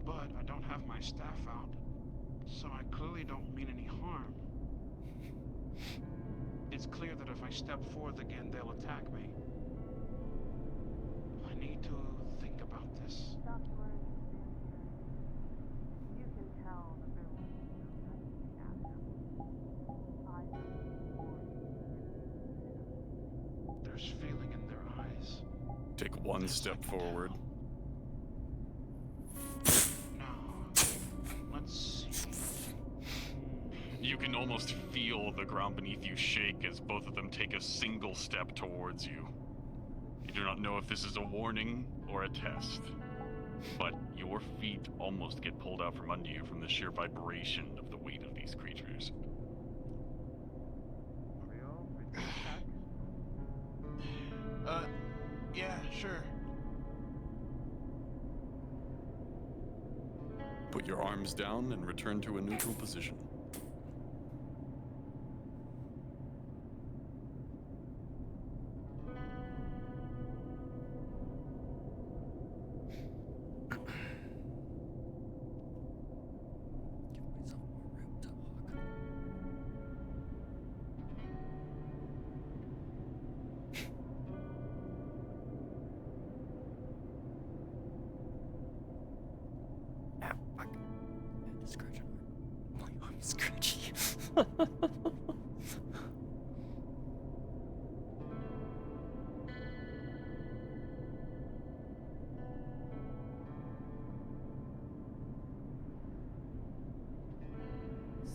But I don't have my staff out, so I clearly don't mean any harm. It's clear that if I step forward again, they'll attack me. I need to think about this. there's feeling in their eyes. Take one There's step like forward. Now, let's see. You can almost feel the ground beneath you shake as both of them take a single step towards you. You do not know if this is a warning or a test, but your feet almost get pulled out from under you from the sheer vibration of the weight of these creatures. Yeah, sure. Put your arms down and return to a neutral position. Scratchy.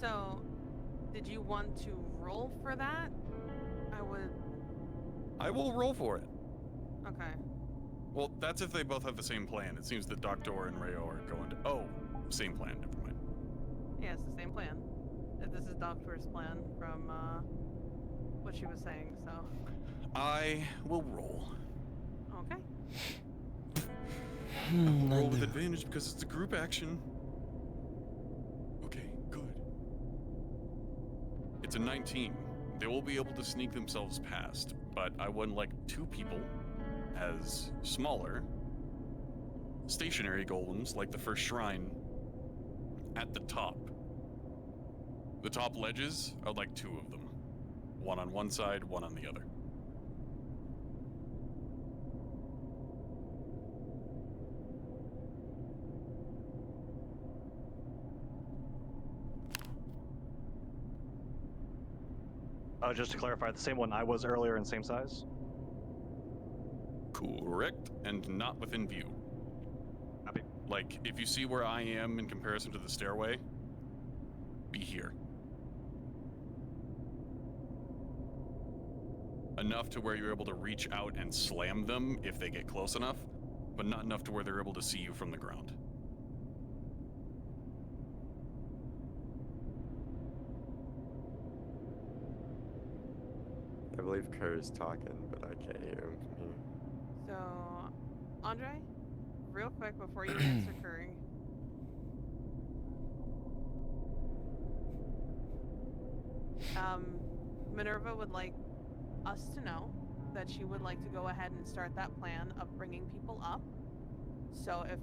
So, did you want to roll for that? I will roll for it. Okay. Well, that's if they both have the same plan. It seems that Doctor and Rayo are going to... Oh, same plan, never mind. Yeah, it's the same plan. This is Doctor's plan from what she was saying, so. I will roll. Okay. Roll with advantage because it's a group action. Okay, good. It's a 19. They will be able to sneak themselves past, but I would like 2 people as smaller, stationary golems like the first shrine at the top. The top ledges, I'd like 2 of them. One on one side, one on the other. Just to clarify, the same one I was earlier and same size? Correct, and not within view. Copy. Like, if you see where I am in comparison to the stairway, be here. Enough to where you're able to reach out and slam them if they get close enough, but not enough to where they're able to see you from the ground. I believe Kerr is talking, but I can't hear him from here. So, Andre, real quick before you answer Curry. Minerva would like us to know that she would like to go ahead and start that plan of bringing people up. So if,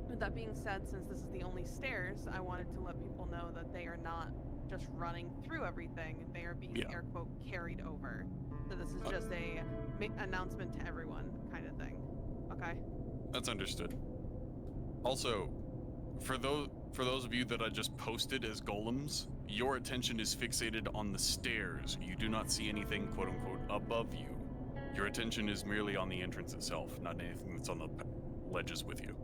with that being said, since this is the only stairs, I wanted to let people know that they are not just running through everything. They are being, air quote, carried over. So this is just a announcement to everyone kind of thing. Okay? That's understood. Also, for those of you that I just posted as golems, your attention is fixated on the stairs. You do not see anything, quote unquote, above you. Your attention is merely on the entrance itself, not anything that's on the ledges with you.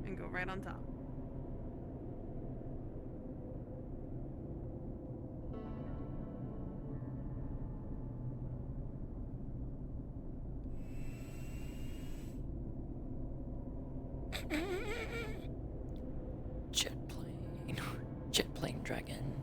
And go right on top. Jet plane dragon.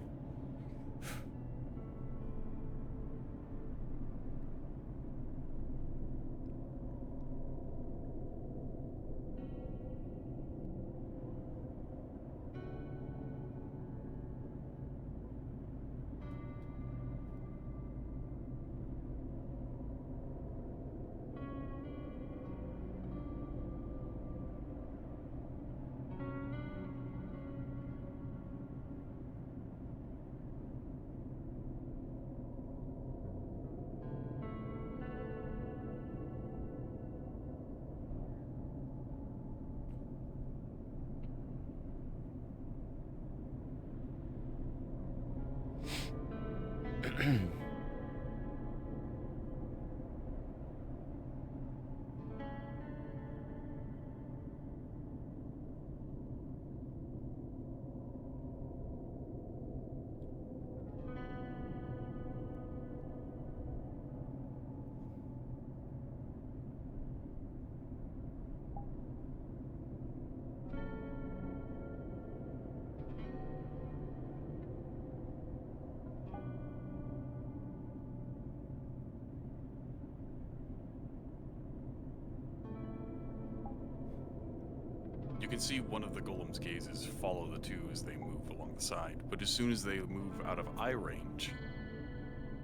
You can see one of the golem's gazes follow the two as they move along the side, but as soon as they move out of eye range,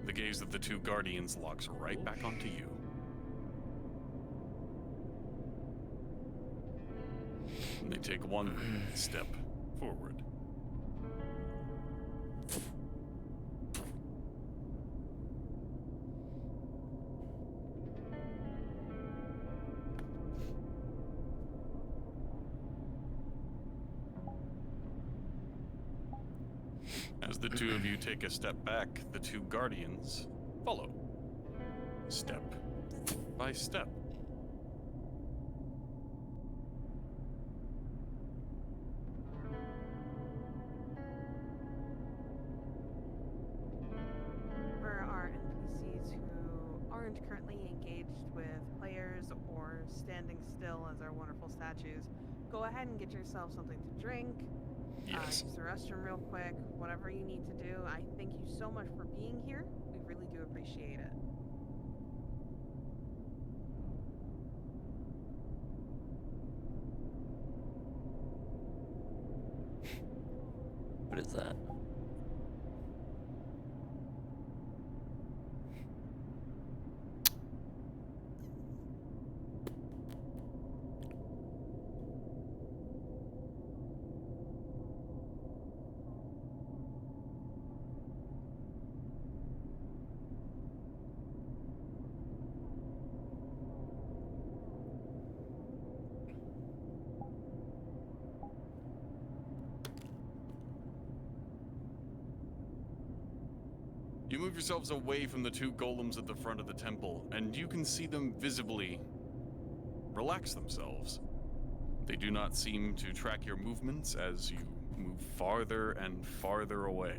the gaze of the two guardians locks right back onto you. And they take one step forward. As the two of you take a step back, the two guardians follow, step by step. For our NPCs who aren't currently engaged with players or standing still as our wonderful statues, go ahead and get yourself something to drink. Yes. Use the restroom real quick, whatever you need to do. I thank you so much for being here. We really do appreciate it. What is that? You move yourselves away from the two golems at the front of the temple, and you can see them visibly relax themselves. They do not seem to track your movements as you move farther and farther away.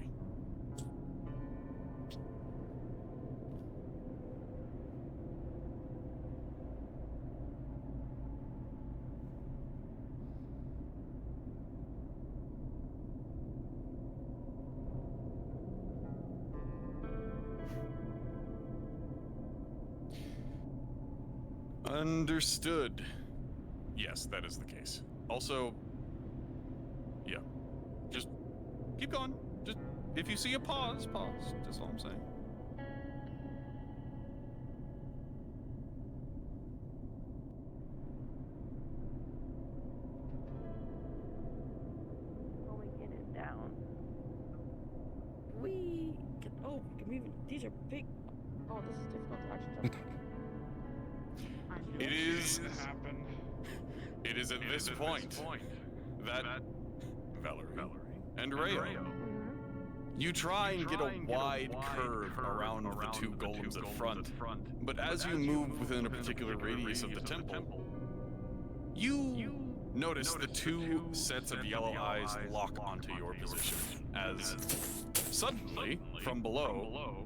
Understood. Yes, that is the case. Also, yeah. Just keep going. Just if you see a pause, pause. That's all I'm saying. Going in and down. Oh, these are big. Oh, this is difficult to actually jump. It is. It is at this point that Valerie and Rayo, you try and get a wide curve around the two golems at front, but as you move within a particular radius of the temple, you notice the two sets of yellow eyes lock onto your position as suddenly, from below,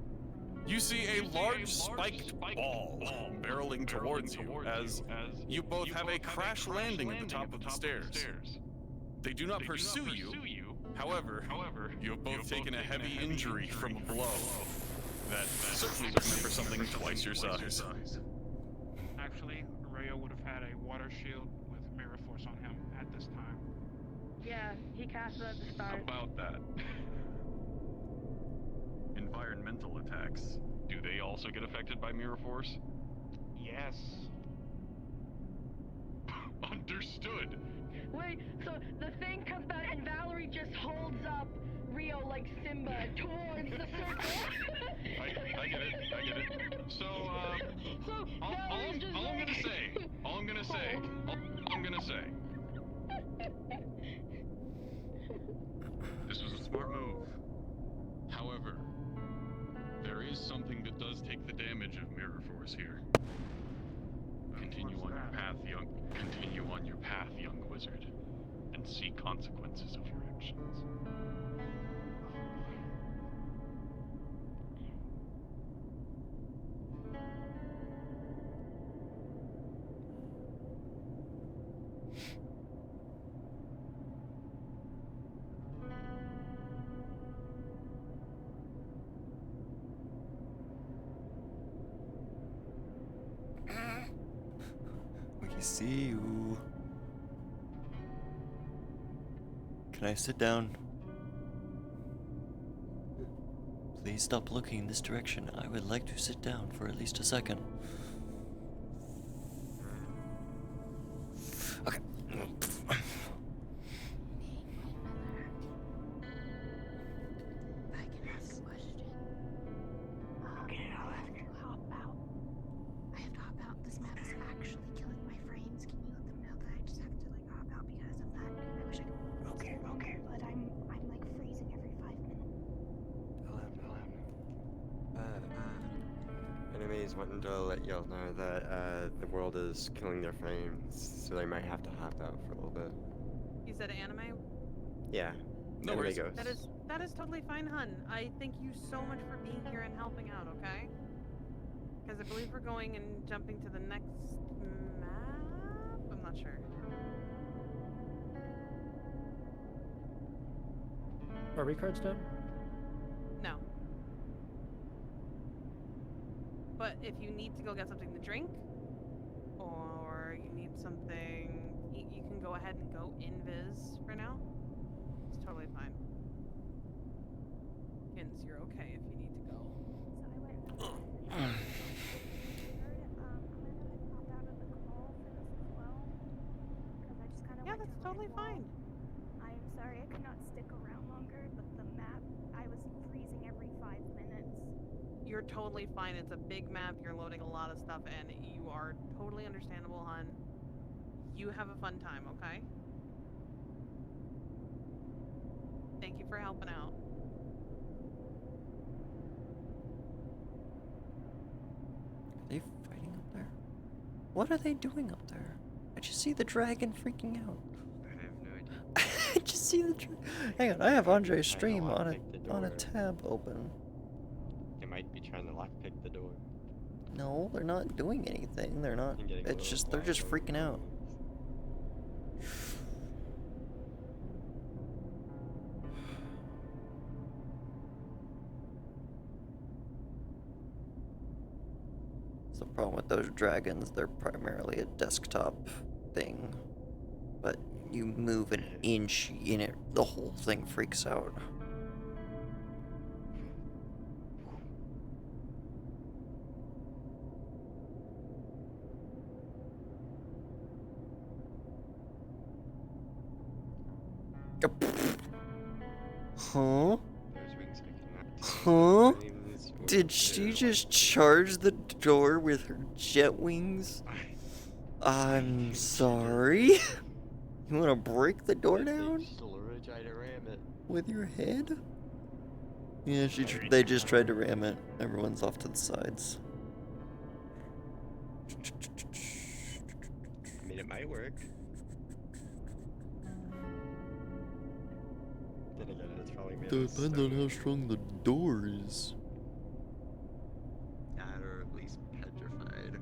you see a large spiked ball barreling towards you as you both have a crash landing at the top of the stairs. They do not pursue you, however, you have both taken a heavy injury from a blow that certainly was meant for something twice your size. Actually, Rayo would have had a water shield with mirror force on him at this time. Yeah, he cast it at the start. About that. Environmental attacks. Do they also get affected by mirror force? Yes. Understood. Wait, so the thing comes out and Valerie just holds up Rio like Simba towards the circle. I get it. So, So all I'm gonna say, this was a smart move. However, something that does take the damage of mirror force here. Continue what's on your that? path, young wizard, and see consequences of your actions. We see you. Can I sit down? Please stop looking in this direction. I would like to sit down for at least a second. Okay. I can ask a question. Okay, I'll ask. Hop out. I have to hop out. This map is actually killing my frames. Can you let them know that I just have to like hop out because of that? I wish I could. Okay. But I'm like freezing every 5 minutes. Enemies wanting to let y'all know that the world is killing their frames, so they might have to hop out for a little bit. You said anime? Yeah. No anime worries. goes. That is totally fine, hun. I thank you so much for being here and helping out, okay? Because I believe we're going and jumping to the next map? I'm not sure. Are recards done? No. But if you need to go get something to drink, or you need something, you can go ahead and go invis for now. It's totally fine. Kins, you're okay if you need to go. So I went. I'm gonna pop out of the call for this as well, because I just kind of Yeah, that's totally fine. I am sorry I could not stick around longer, but the map, I was freezing every 5 minutes. You're totally fine. It's a big map. You're loading a lot of stuff, and you are totally understandable, hon. You have a fun time, okay? Thank you for helping out. Are they fighting up there? What are they doing up there? I just see the dragon freaking out. I have no idea. I just see the Hang on, I have Andre's stream on a tab open. They might be trying to lockpick the door. No, they're not doing anything. They're not. It's just they're just freaking out. That's the problem with those dragons. They're primarily a desktop thing, but you move an inch in it, the whole thing freaks out. Huh? Huh? Did she just charge the door with her jet wings? I'm sorry? You wanna break the door down? With your head? Yeah, they just tried to ram it. Everyone's off to the sides. I mean, it might work. Then again, it's probably made of Depends on how strong the door is. that or at least petrified.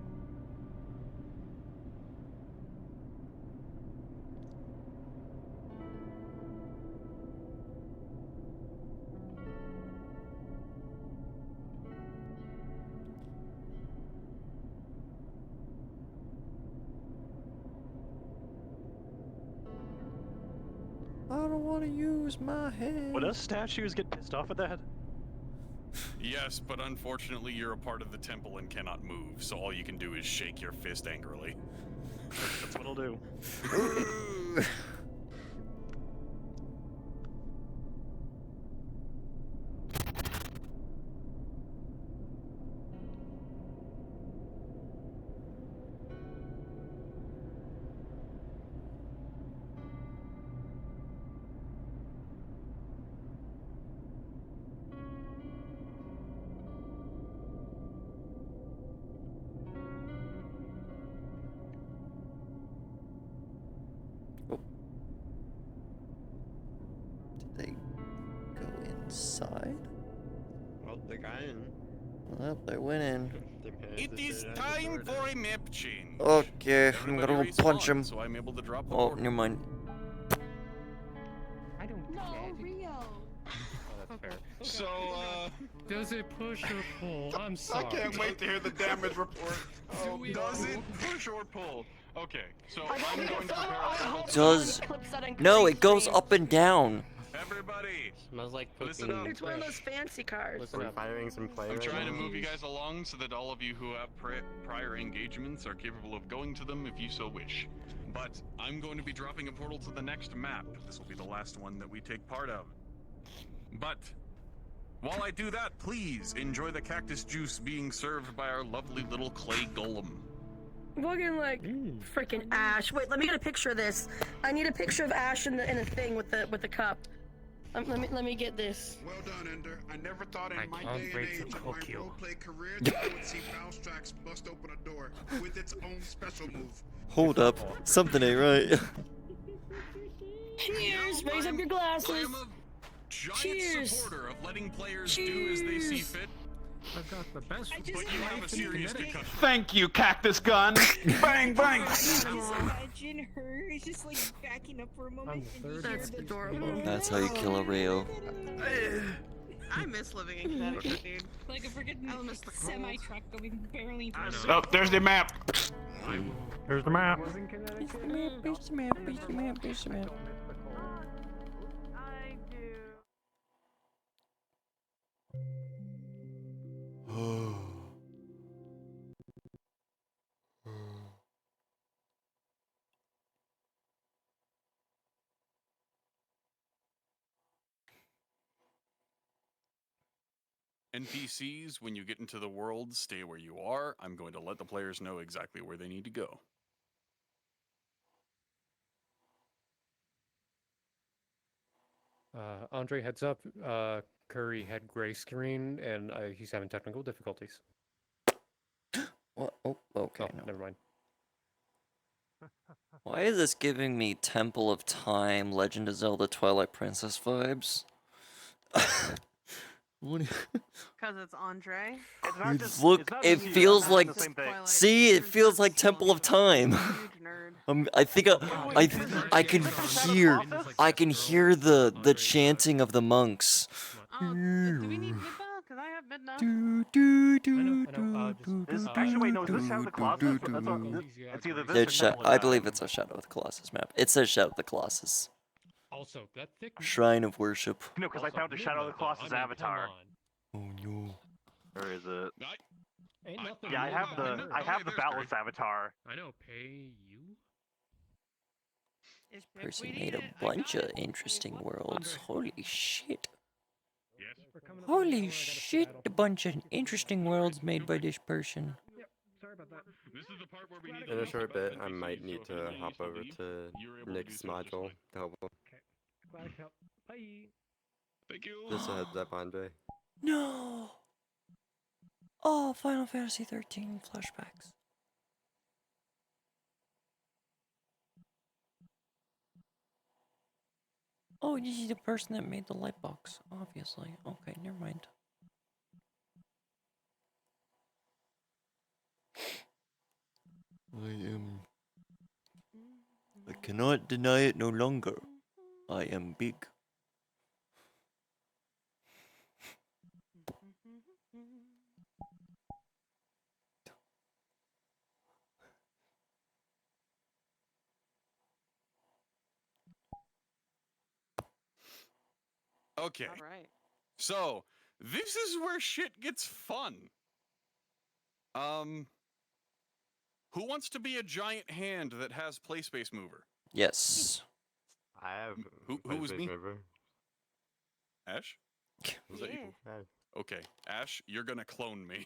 I don't want to use my head. Would us statues get pissed off at that? Yes, but unfortunately you're a part of the temple and cannot move, so all you can do is shake your fist angrily. That's what I'll do. inside? Well, they got in. Well, they went in. It is time for a map change. Okay, I'm Everybody gonna go punch respawned, him. So I'm able to drop the Oh, portal. never mind. I don't do No, magic. Rio. Oh, that's fair. So, Does it push or pull? I'm sorry. I can't wait to hear the damage report. Oh, Does it push or pull? Okay, so I'm going to prepare a portal. Does no? It goes up and down. Everybody, Smells like listen cooking. up. It's one of those fancy cars. Listen We're up. firing some play I'm right trying to now. move you guys along so that all of you who have prior engagements are capable of going to them if you so wish. But I'm going to be dropping a portal to the next map. This will be the last one that we take part of. But while I do that, please enjoy the cactus juice being served by our lovely little clay golem. Looking like freaking Ash. Wait, let me get a picture of this. I need a picture of Ash in a thing with the cup. Let me get this. Well done, Ender. I never thought in I my can't day and wait age to of my cook you. roleplay career that I would see Mousetrax bust open a door with its own special move. Hold up, something ain't right. Cheers! Raise up your glasses. I am a giant Cheers. supporter of letting players do as they see Cheers. fit, I've got the best. but you have a serious concussion. Thank you, Cactus Gun. Bang, bang. Imagine her just like backing up for a moment and you hear That's the adorable. That's how you kill a Rio. I miss living in Connecticut, dude. like a freaking miss the semi truck going barely I through. know. Oh, there's the map. Here's the map. Was in Connecticut. Piece the map, piece the map, piece the map, piece the map. Don't miss the cold. I do. NPCs, when you get into the world, stay where you are. I'm going to let the players know exactly where they need to go. Andre, heads up. Curry had gray screen, and he's having technical difficulties. What? Oh, okay. Oh, No. never mind. Why is this giving me Temple of Time, Legend of Zelda, Twilight Princess vibes? What? Because it's Andre. Look, it feels like. See, it feels like Temple of Time. Huge nerd. I think I can hear the chanting of the monks. Oh, do we need Midna? Because I have Midna. Actually, wait, no, is this Shadow of the Colossus? It's either this or It's Temple of I Time. believe it's a Shadow of the Colossus map. It says Shadow of the Colossus. Also, that thick. Shrine of Worship. No, because I found the Shadow of the Colossus avatar. Oh no. Or is it? Ain't nothing Yeah, I new have about the it. Battles avatar. I know. Pay you. Person made a bunch of interesting worlds. Holy shit. Yes. Holy shit, a bunch of interesting worlds made by this person. Sorry about that. This is the part where we need In to a short bit, I NPCs, might so need if you to want hop use the over lead, to you're able to Nick's do so just module fine. to help him. Glad I could help. Bye. Thank you. Just a heads up, Andre. No. Oh, Final Fantasy 13 flashbacks. Oh, you see the person that made the light box, obviously. Okay, never mind. I cannot deny it no longer. I am big. Okay. All right. So, this is where shit gets fun. Who wants to be a giant hand that has play space mover? Yes. I have. Who was me? Member. Ash? Was that you? Okay, Ash, you're gonna clone me.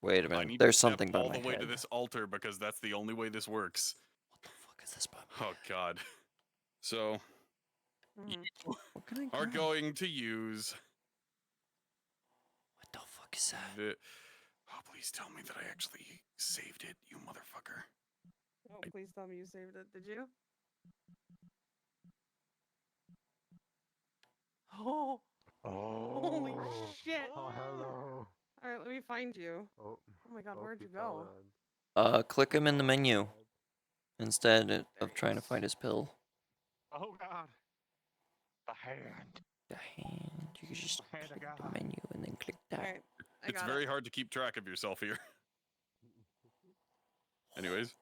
Wait a I minute. need There's to step something by all my the way to head. this altar because that's the only way this works. What the fuck is this by my Oh god. So, you What can I are grab? going to use What the fuck is that? the... Oh, please tell me that I actually saved it, you motherfucker. Oh, please tell me you saved it. Did you? Oh. Holy shit! Oh, hello. All right, let me find you. Oh, Oh my god, where'd you he fell go? in. Click him in the menu instead There of he trying to is. find his pill. Oh god. The hand. The hand. You can just The hand click of the God. menu and then click All that. right, I It's got very it. hard to keep track of yourself here. Anyways.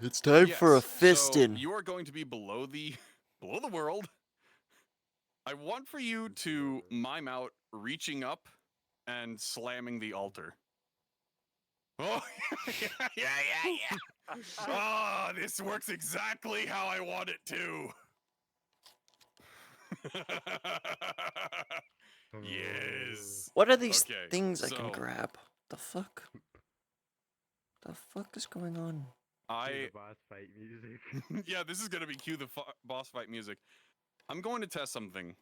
It's time for a Yes, so fistin'. you are going to be below the world. I want for you to mime out reaching up and slamming the altar. Oh, yeah. Oh, this works exactly how I want it to. Yes. What are these Okay, things I can so grab? The fuck? The fuck is going on? The boss fight music. Yeah, this is gonna be cue the boss fight music. I'm going to test something.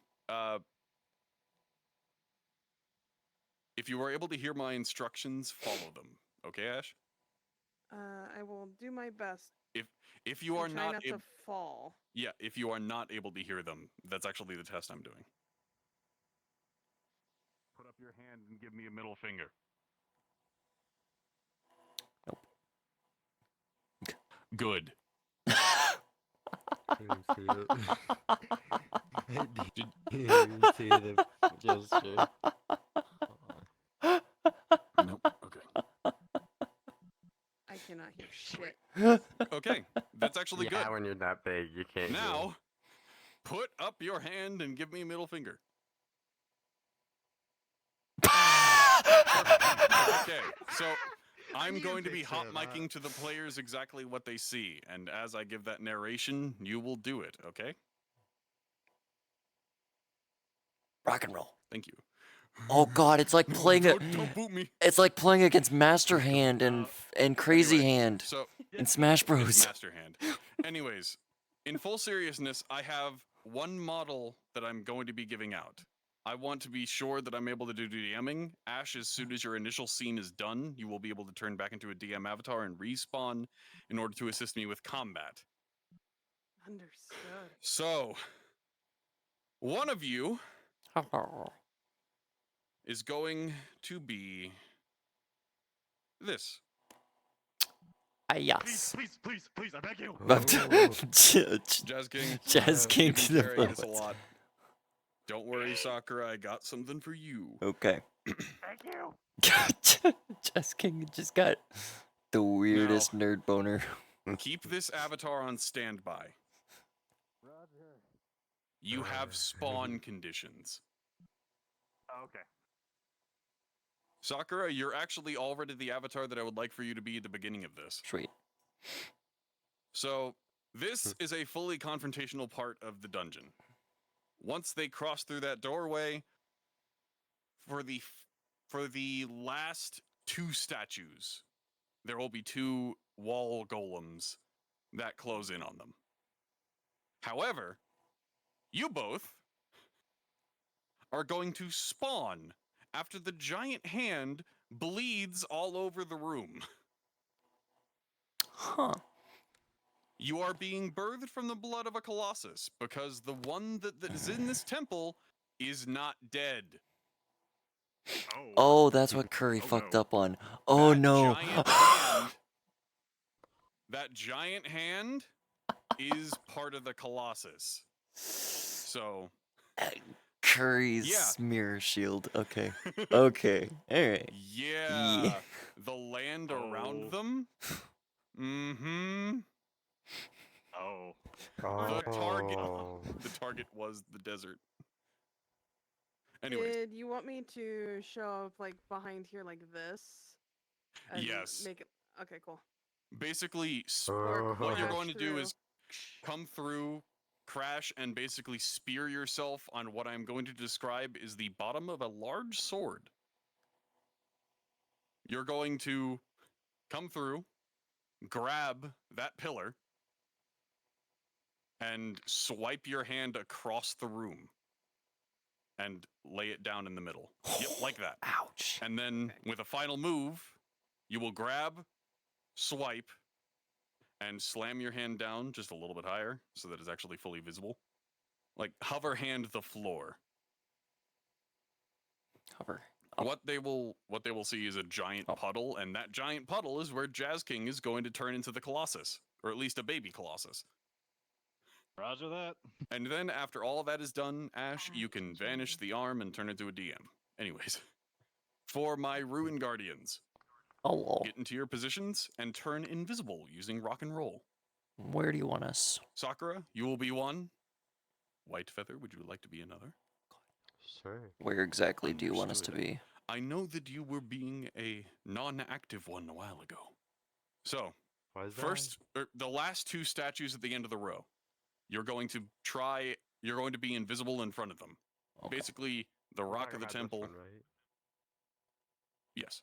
If you are able to hear my instructions, follow them. Okay, Ash? I will do my best. If you and are try not not able, to fall. yeah, if you are not able to hear them, that's actually the test I'm doing. Put up your hand and give me a middle finger. Nope. Good. Didn't see it. Didn't see the gesture. Nope. Okay. I cannot hear shit. Okay, that's actually good. Yeah, when you're that big, you can't hear. Now, put up your hand and give me a middle finger. Okay, so I'm going to be hot micing to the players exactly what they see, and as I give that narration, you will do it, okay? Rock and roll. Thank you. Oh god, it's like playing Don't boot me. It's like playing against Master Hand and Crazy Anyway, Hand so in Smash it's Bros. Master Hand. Anyways, in full seriousness, I have one model that I'm going to be giving out. I want to be sure that I'm able to do DMing. Ash, as soon as your initial scene is done, you will be able to turn back into a DM avatar and respawn in order to assist me with combat. Understood. So, one of you is going to be this. Yes. Please, I beg you. Jazz King. Jazz King You've been to the carrying this a floor. lot. Don't worry, Sakura, I got something for you. Okay. Thank you. Jazz King just got the weirdest nerd boner. Keep this avatar on standby. Roger. You have spawn conditions. Okay. Sakura, you're actually already the avatar that I would like for you to be at the beginning of this. Sweet. So, this is a fully confrontational part of the dungeon. Once they cross through that doorway, for the last two statues, there will be two wall golems that close in on them. However, you both are going to spawn after the giant hand bleeds all over the room. Huh. You are being birthed from the blood of a colossus because the one that is in this temple is not dead. Oh, that's what Curry fucked up on. Oh no. That giant hand is part of the colossus. So Curry's mirror shield. Okay. Okay. Alright. Yeah. The land around them. Mm-hmm. Oh. The target was the desert. Anyways. Did you want me to show up like behind here like this? And Yes. Make it. Okay, cool. Basically, what you're going to do is come through, crash, and basically spear yourself on what I'm going to describe is the bottom of a large sword. You're going to come through, grab that pillar, and swipe your hand across the room and lay it down in the middle. Yep, like that. Ouch. And then with a final move, you will grab, swipe, and slam your hand down just a little bit higher so that it's actually fully visible. like hover hand the floor. Hover. What they will see is a giant puddle, and that giant puddle is where Jazz King is going to turn into the Colossus, or at least a baby Colossus. Roger that. And then after all of that is done, Ash, you can vanish the arm and turn into a DM. Anyways, for my Ruin Guardians, get into your positions and turn invisible using rock and roll. Where do you want us? Sakura, you will be one. White Feather, would you like to be another? Sure. Where exactly do you want us to be? I know that you were being a non-active one a while ago. So, first, the last two statues at the end of the row. You're going to be invisible in front of them. Okay. Basically, the rock of the temple. One, right? Yes.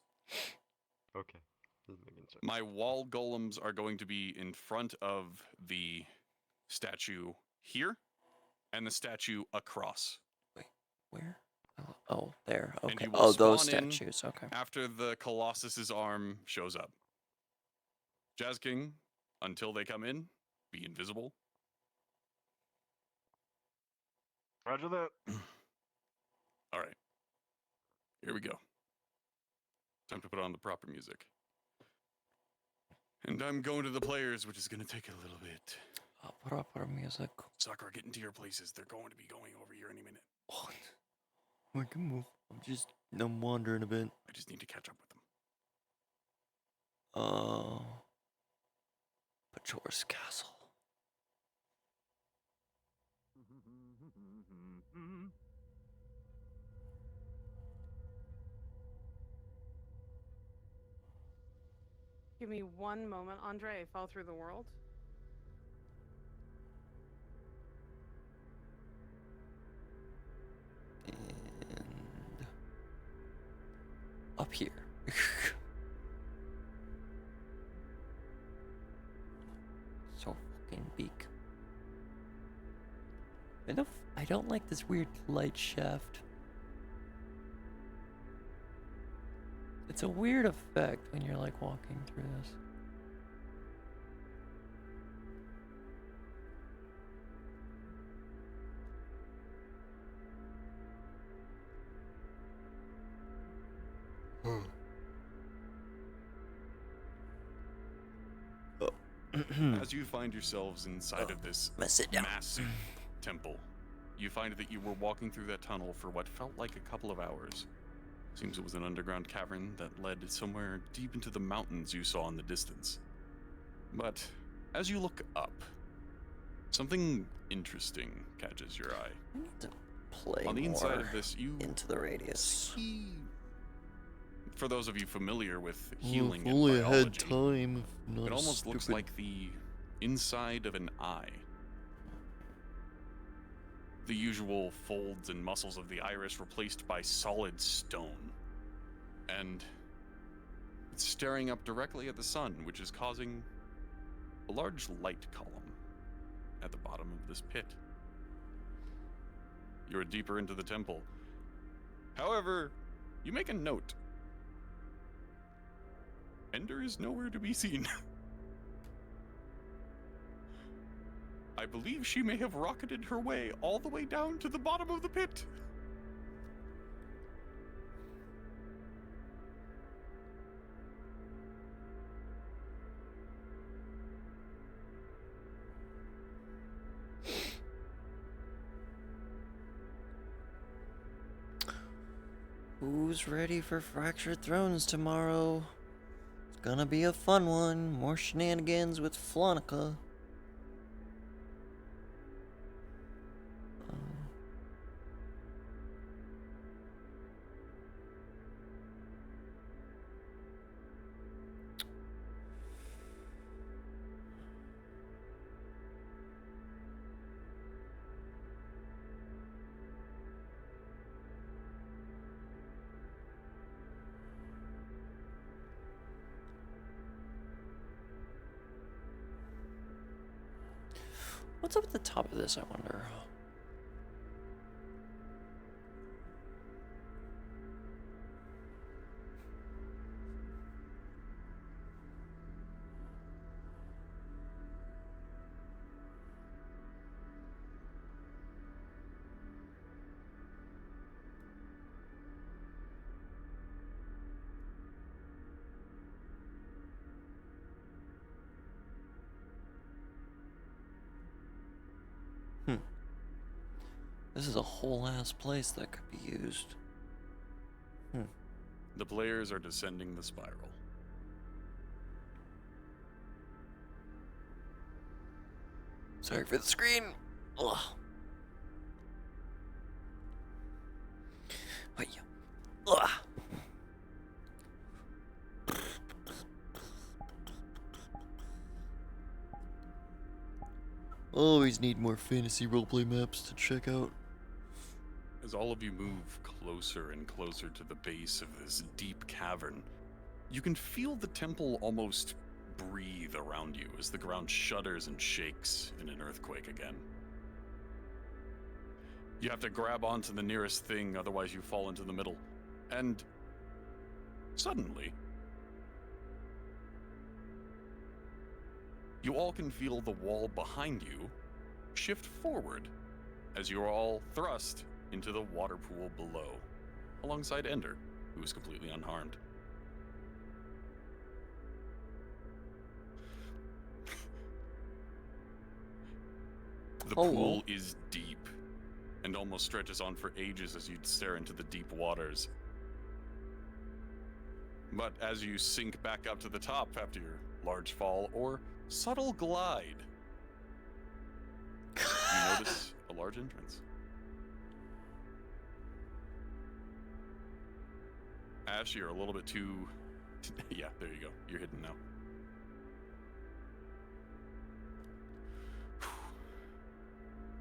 Okay. Just making sure. My wall golems are going to be in front of the statue here, and the statue across. Wait, where? Oh, there. And Okay. you will Oh, those spawn in statues. Okay. after the Colossus's arm shows up. Jazz King, until they come in, be invisible. Roger that. All right. Here we go. Time to put on the proper music. And I'm going to the players, which is going to take a little bit. Put up our music. Sakura, get into your places. They're going to be going over here any minute. What? I can move. I'm wandering a bit. I just need to catch up with them. Pachor's Castle. Give me one moment, Andre. I fell through the world. And up here. So fucking big. I don't like this weird light shaft. It's a weird effect when you're like walking through this. As you find yourselves inside of this sit down. massive temple, you find that you were walking through that tunnel for what felt like a couple of hours. Seems it was an underground cavern that led somewhere deep into the mountains you saw in the distance. But as you look up, something interesting catches your eye. I need to play on the inside more of this, you into the radius. see, for those of you familiar with healing If and only I biology, had time. If not it almost looks stupid. like the inside of an eye. The usual folds and muscles of the iris replaced by solid stone. And it's staring up directly at the sun, which is causing a large light column at the bottom of this pit. You're deeper into the temple. However, you make a note. Ender is nowhere to be seen. I believe she may have rocketed her way all the way down to the bottom of the pit. Who's ready for Fractured Thrones tomorrow? It's gonna be a fun one. More shenanigans with Flonica. What's up at the top of this, I wonder? This is a whole ass place that could be used. The players are descending the spiral. Sorry for the screen. Ugh. Hiya. Ugh. Always need more fantasy roleplay maps to check out. As all of you move closer and closer to the base of this deep cavern, you can feel the temple almost breathe around you as the ground shudders and shakes in an earthquake again. You have to grab onto the nearest thing, otherwise you fall into the middle. And suddenly, you all can feel the wall behind you shift forward as you're all thrust into the water pool below, alongside Ender, who is completely unharmed. The pool is deep and almost stretches on for ages as you stare into the deep waters. But as you sink back up to the top after your large fall or subtle glide, you notice a large entrance. Ash, you're a little bit too... yeah, there you go. You're hidden now.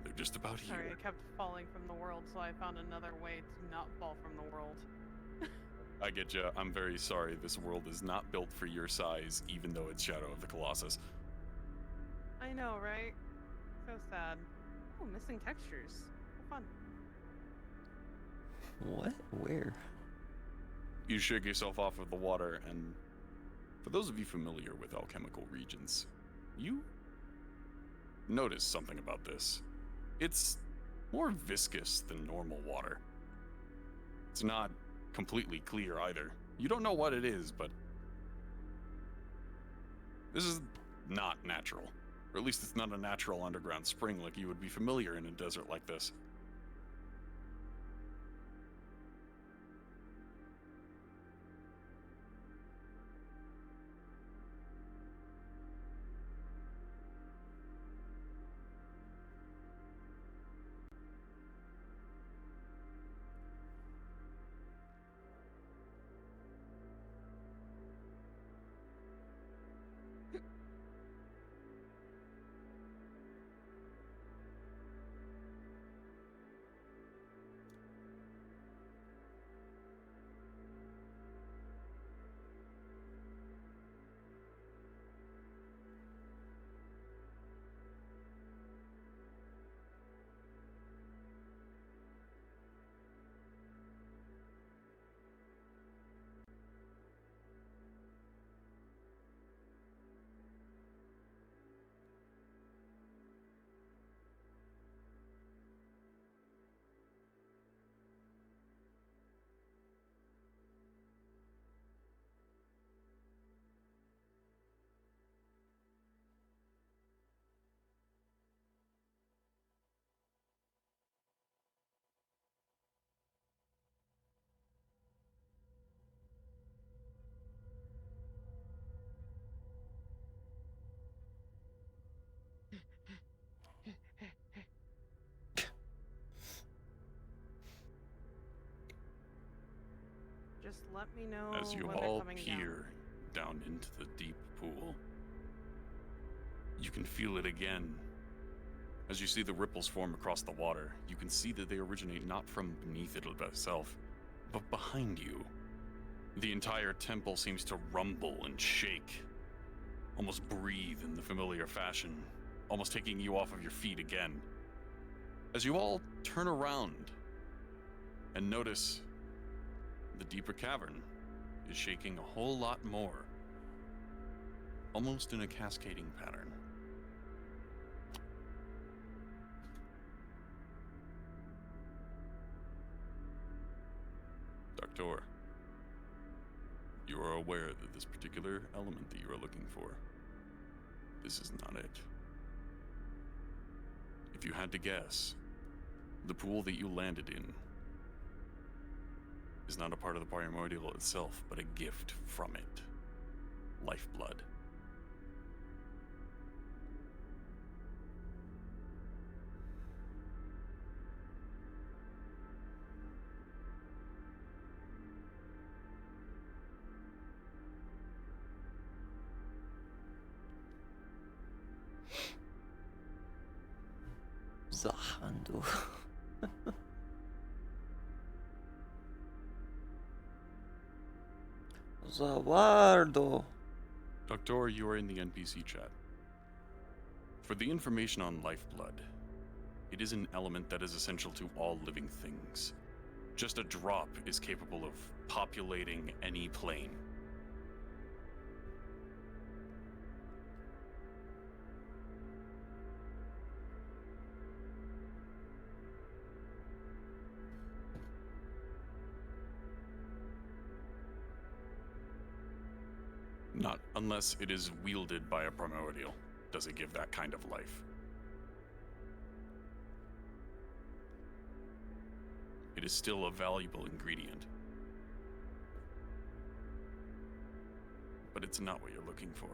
They're just about here. Sorry, I kept falling from the world, so I found another way to not fall from the world. I get ya. I'm very sorry. This world is not built for your size, even though it's Shadow of the Colossus. I know, right? So sad. Oh, missing textures. How fun. What? Where? You shake yourself off of the water, and for those of you familiar with alchemical regions, you notice something about this. It's more viscous than normal water. It's not completely clear either. You don't know what it is, but this is not natural. Or at least it's not a natural underground spring like you would be familiar in a desert like this. Just let me know As you when they're all coming peer down into the deep pool, you can feel it again. As you see the ripples form across the water, you can see that they originate not from beneath it itself, but behind you. The entire temple seems to rumble and shake, almost breathe in the familiar fashion, almost taking you off of your feet again. As you all turn around and notice the deeper cavern is shaking a whole lot more, almost in a cascading pattern. Doctor, you are aware that this particular element that you are looking for, this is not it. If you had to guess, The pool that you landed in is not a part of the primordial itself, but a gift from it. Lifeblood. The handle. Zawardo. Doctor, you are in the NPC chat. For the information on lifeblood, it is an element that is essential to all living things. Just a drop is capable of populating any plane. Not unless it is wielded by a primordial does it give that kind of life. It is still a valuable ingredient. But it's not what you're looking for.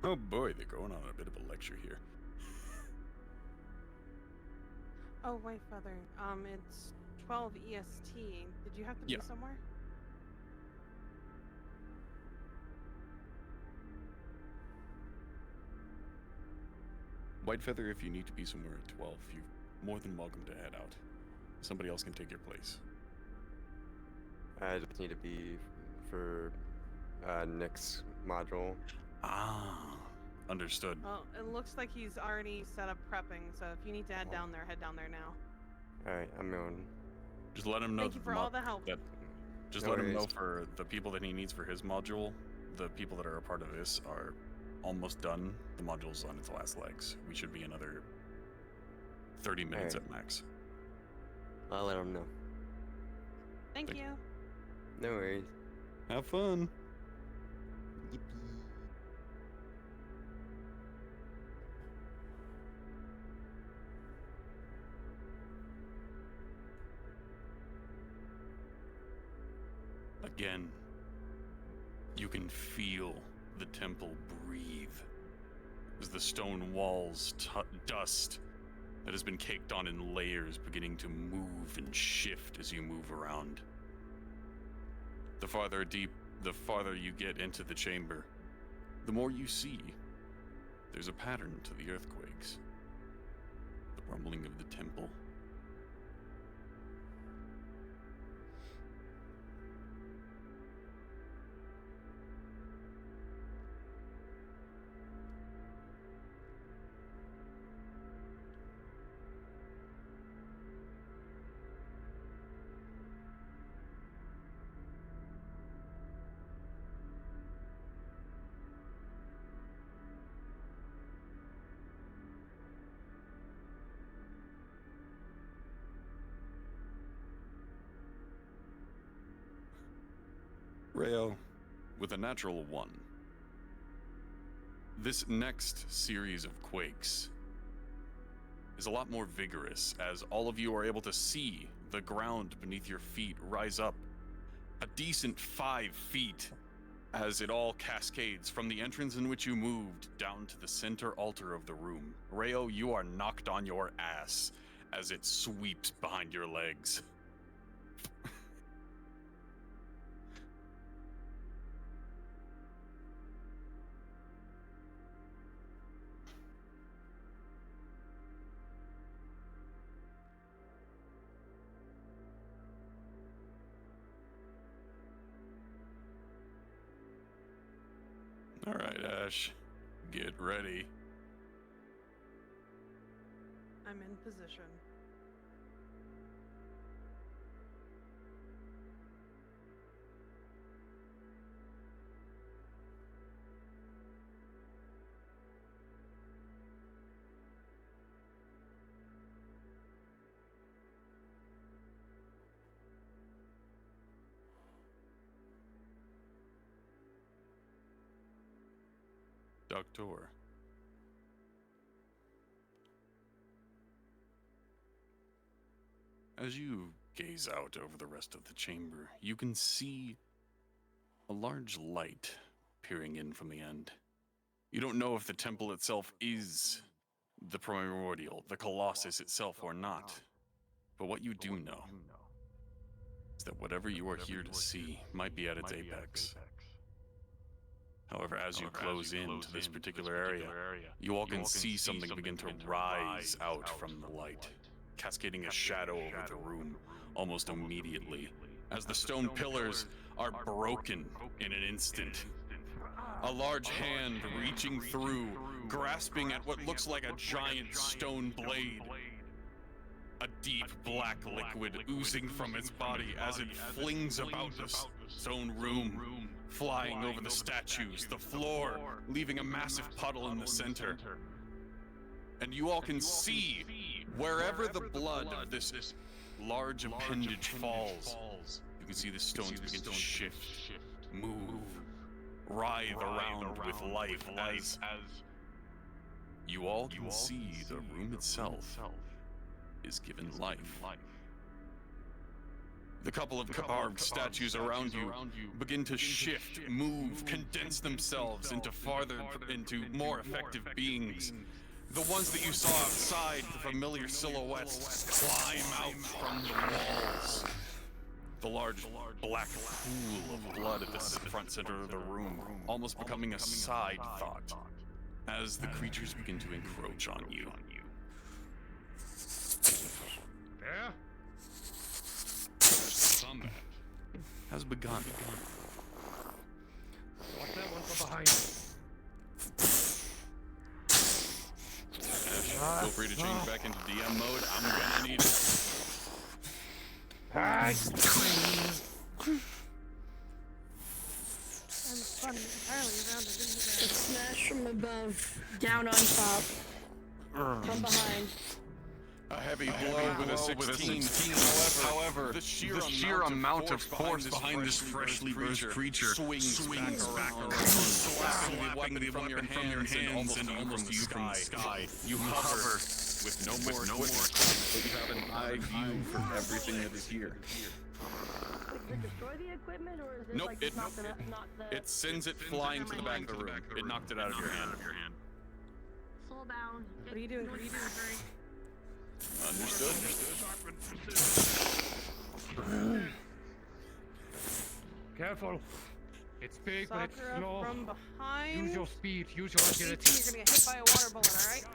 Oh boy, they're going on a bit of a lecture here. Oh, wait, Feather. It's 12 EST. Did you have to be somewhere? White Feather, if you need to be somewhere at 12, you're more than welcome to head out. Somebody else can take your place. I just need to be for Nick's module. Ah, understood. Well, it looks like he's already set up prepping, so if you need to head down there now. Alright, I'm going. Just let him know. Thank you for all the help. Just No let him know worries. for the people that he needs for his module. The people that are a part of this are almost done. The module's on its last legs. We should be another 30 minutes at max. I'll let him know. Thank you. No worries. Have fun. Again, you can feel the temple breathe as the stone walls dust that has been caked on in layers beginning to move and shift as you move around. The farther you get into the chamber, the more you see. There's a pattern to the earthquakes, the rumbling of the temple. Rayo, with a natural 1. This next series of quakes is a lot more vigorous, as all of you are able to see the ground beneath your feet rise up a decent 5 feet as it all cascades from the entrance in which you moved down to the center altar of the room. Rayo, you are knocked on your ass as it sweeps behind your legs. All right, Ash, get ready. I'm in position. Doctor. As you gaze out over the rest of the chamber, you can see a large light peering in from the end. You don't know if the temple itself is the primordial, the Colossus itself or not. But what you do know is that whatever you are here to see might be at its apex. However, as you close in to this particular area, you all can see something begin to rise out from the light, cascading a shadow over the room almost immediately, as the stone pillars are broken in an instant. A large hand reaching through, grasping at what looks like a giant stone blade. A deep black liquid oozing from its body as it flings about the stone room, flying over the statues, the floor, leaving a massive puddle in the center. And you all can see, wherever the blood of this large appendage falls, you can see the stones begin to shift, move, writhe around with life as you all can see the room itself is given life. The couple of carved statues around you begin to shift, move, condense themselves into more effective beings. The ones that you saw outside, the familiar silhouettes, climb out from the walls. The large black pool of blood at the front center of the room, almost becoming a side thought, as the creatures begin to encroach on you. There? Combat has begun. What's that one from behind? Ash, feel free to change back into DM mode. I'm gonna need it. I'm spun entirely around it into the Smash from above, down on top, from behind. A heavy blow with a 16. However, the sheer amount of force behind this freshly birthed creature swings back around, slapping the weapon from your hands and almost you from the sky. You hover with no more equipment, but you have an eye view for everything that is here. Does it destroy the equipment, or is it Nope, like just not the... It sends it flying to the back of the room. It knocked it out of your hand. Slow down. What are you doing? What are you doing? Understood. Careful. It's big, but it's Sakura slow. from behind. Use your speed. Use your agility. You're gonna get hit by a water bullet, alright?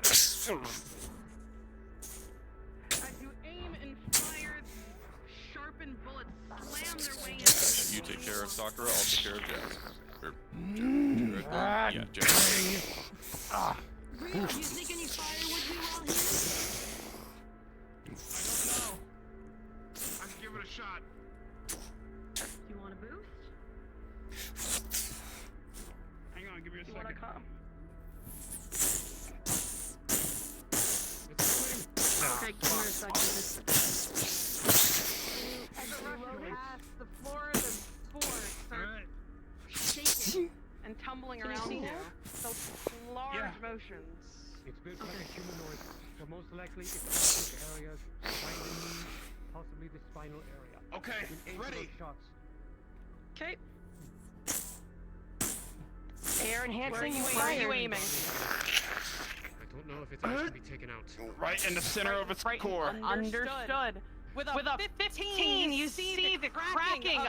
As you aim and fire, sharpened bullets slam their way in. You take care of Sakura, I'll take care of Jazz. Yeah, Jazz. Do you think any fire would do well here? I don't know. I can give it a shot. Do you want a boost? Hang on, give me a Do you want second. to come? Okay, give me a second. As it rushes past, the floor of the board starts shaking and tumbling Can you around see you. now? Those large motions. It's built like a humanoid, so most likely it's toxic areas, behind the knee, possibly the spinal area. Okay, You can aim for ready. those shots. Okay. Air enhancing. Where are you aiming? I don't know if it's actually be taken out. Right in the center of its core. Understood. With a 15, you see the cracking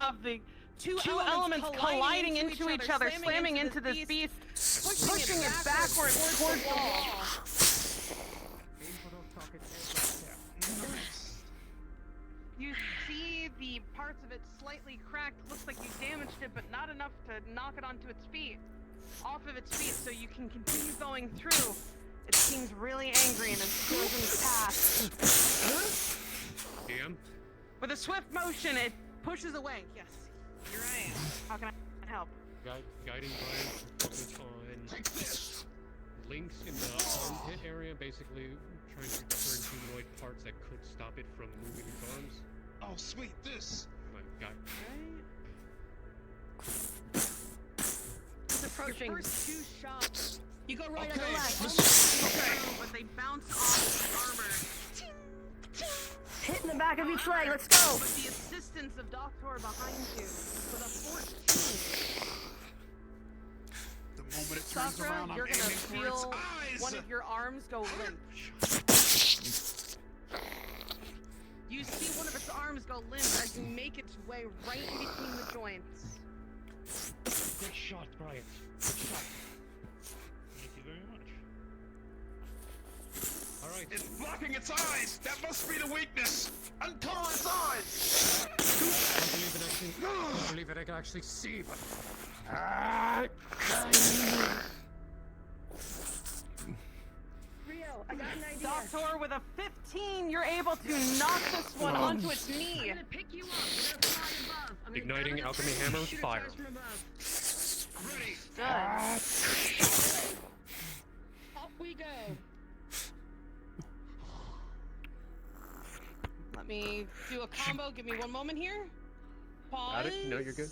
of the two elements colliding into each other, slamming into this beast, pushing it backwards towards the wall. Aim for those sockets and right there. You see the parts of it slightly cracked. Looks like you damaged it, but not enough to knock it onto its feet. off of its feet so you can continue going through. It seems really angry and it goes in its path. DM? With a swift motion, it pushes away. Yes, here I am. How can I help? Guiding Brian to focus on links in the armpit area, basically trying to turn humanoid parts that could stop it from moving its arms. Oh, sweet, this. Come on, guy. It's approaching. Your first 2 shots. You go right Okay, on the left. But they bounce off the armor. Hit in the back of each leg. Let's go. With the assistance of Doctor behind you, with a 14. The moment it turns Sakura, around, I'm you're gonna aiming for its feel eyes. one of your arms go limp. You see one of its arms go limp as you make its way right in between the joints. Good shot, Brian. Good shot. Thank you very much. Alright. It's blocking its eyes. That must be the weakness. Uncover its eyes. I don't believe it I can actually see, but... Rio, I got an idea. Doctor, with a 15, you're able to knock this one onto its knee. I'm gonna pick you up. You're gonna fly above. I'm gonna Igniting grab the alchemy frame, hammer, shoot it fire. twice from above. Good. Up we go. Let me do a combo. Give me one moment here. Pause. Got it? No, you're good.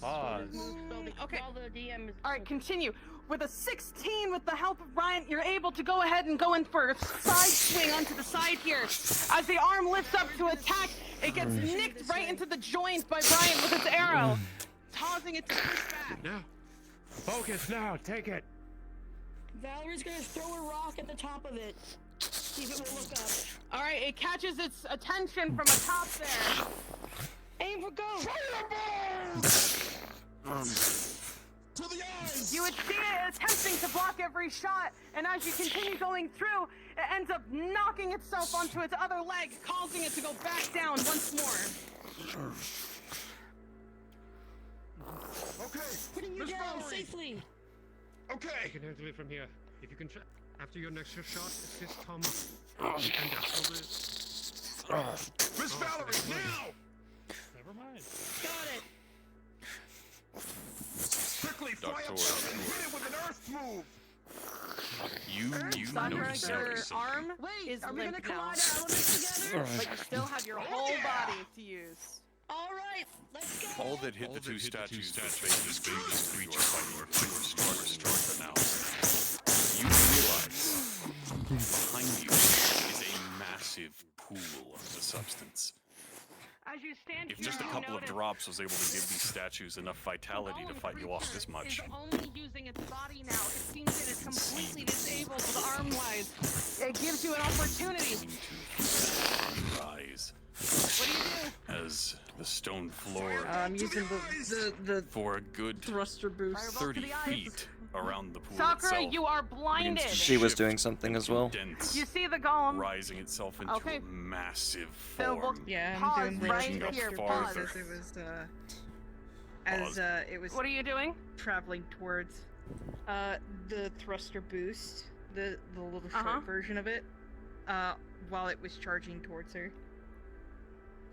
Pause. Okay. While the DM is All right, continue. With a 16, with the help of Brian, you're able to go ahead and go in for a side swing onto the side here. As the arm lifts up to attack, it gets nicked right into the joint by Brian with its arrow, causing it to push back. Now. Focus now. Take it. Valerie's gonna throw a rock at the top of it. See if it will look up. All right, it catches its attention from atop there. Aim for go. To the eyes. You would see it attempting to block every shot, and as you continue going through, it ends up knocking itself onto its other leg, causing it to go back down once more. Okay. Putting you Miss down Valerie. safely. Okay. I can handle it from here. If you can after your next shot, assist Tom up. And hold it. Miss Valerie, now. Never mind. Got it. Quickly fly up Doctor. and hit it with an earth move. You Sakura, notice your something. arm Wait, is are we limp gonna collide now, our elements together? but you still have your whole body to use. All right, let's go. All that hit the two statues that face this biggest creature fighting your stronger now. You realize behind you is a massive pool of the substance. As you stand If here, just a you couple of notice drops was able to give these statues enough vitality to fight you off this much. Is only using its body now. It seems it is completely disabled with arm-wise. It gives you an opportunity. Rise What do you do? as the stone floor I'm using the for a good thruster boost. Firebolt to 30 the eyes. feet around the pool Sakura, itself. you are blinded. begins to She was shift doing something as well. dense, You see the golem. rising itself into Okay. a massive So we'll form. Yeah, I'm pause doing the right reaching up here. farther. Pause. As it was What are you doing? traveling towards the thruster boost, the little short Uh-huh. version of it, while it was charging towards her.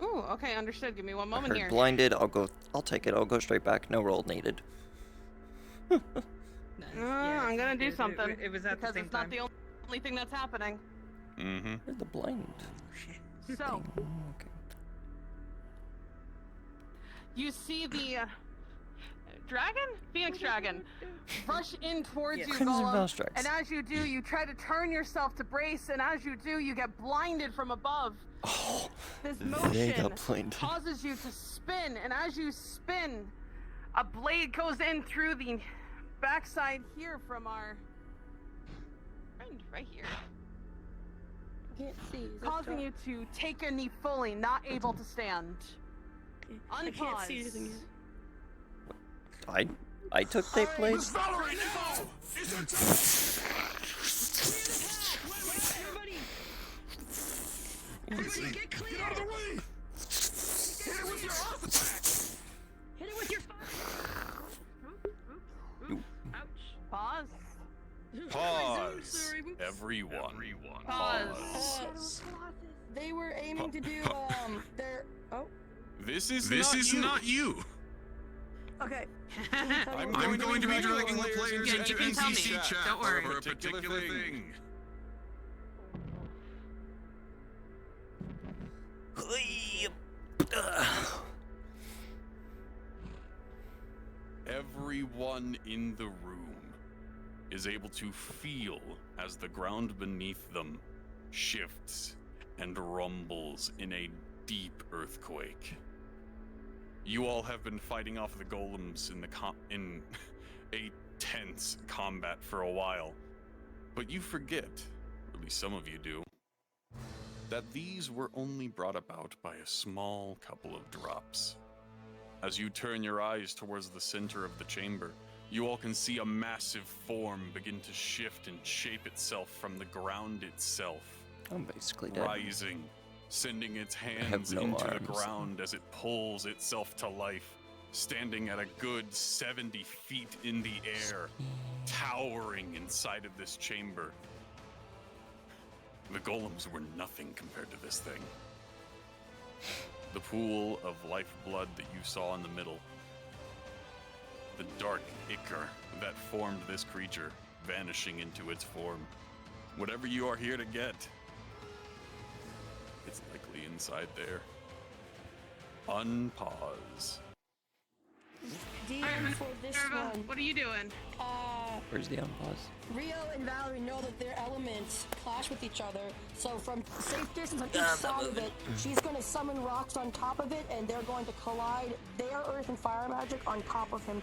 Ooh, okay, understood. Give me one I moment heard here. blinded. I'll take it. I'll go straight back. No roll needed. I'm gonna do something. It was at because the same it's not time. the only thing that's happening. Mm-hmm. Where's the blind? So, Okay. you see the dragon? Phoenix dragon. Rush in towards Yes. you, Crimson Golem. Valstrax. And as you do, you try to turn yourself to brace, and as you do, you get blinded from above. Oh, This they motion got blinded. causes you to spin, and as you spin, a blade goes in through the backside here from our friend right here, Can't see. causing you to take a knee fully, not able to stand. I can't see anything. I took tape blades. Miss Valerie, now. Is it Everybody get clear! Get out of the way. Hit it with your earth attack. Hit it with your fire! Ouch. Sorry, whoops. Everyone. Pause. They were aiming to do their. Oh. This is not you. Okay. I'm going to be directing the players into NPC chat Don't worry. for a particular thing. Everyone in the room is able to feel as the ground beneath them shifts and rumbles in a deep earthquake. You all have been fighting off the golems in a tense combat for a while, but you forget, or at least some of you do, that these were only brought about by a small couple of drops. As you turn your eyes towards the center of the chamber, you all can see a massive form begin to shift and shape itself from the ground itself. I'm basically dead. Rising, sending its have hands no into the arms. ground as it pulls itself to life, standing at a good 70 feet in the air, towering inside of this chamber. The golems were nothing compared to this thing. The pool of lifeblood that you saw in the middle, the dark ichor that formed this creature, vanishing into its form. Whatever you are here to get, it's likely inside there. Unpause. DM for this Nerva, one. what are you doing? Where's the unpause? Rio and Valerie know that their elements clash with each other, so from safe distance on each side of it, she's going to summon rocks on top of it, and they're going to collide their earth and fire magic on top of him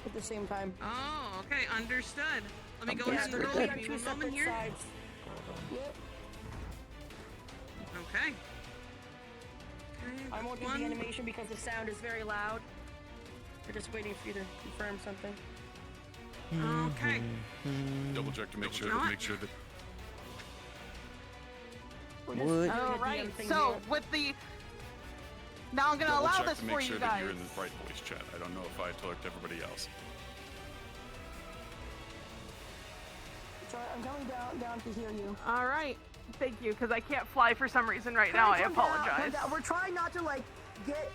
at the same time. Oh, okay, understood. Let me go Yeah, ahead and they're roll. going Give on me two one moment separate here. sides. Yep. Okay. I won't do the animation because the sound is very loud. We're just waiting for you to confirm something. Okay. Double check to make sure You know that What? All right. So with the now, I'm gonna double allow check this to for make you sure that guys. you're in the right voice chat. I don't know if I told everybody else. Sorry, I'm coming down to hear you. All right. Thank you, because I can't fly for some reason right now. I Come down, apologize. come down. We're trying not to get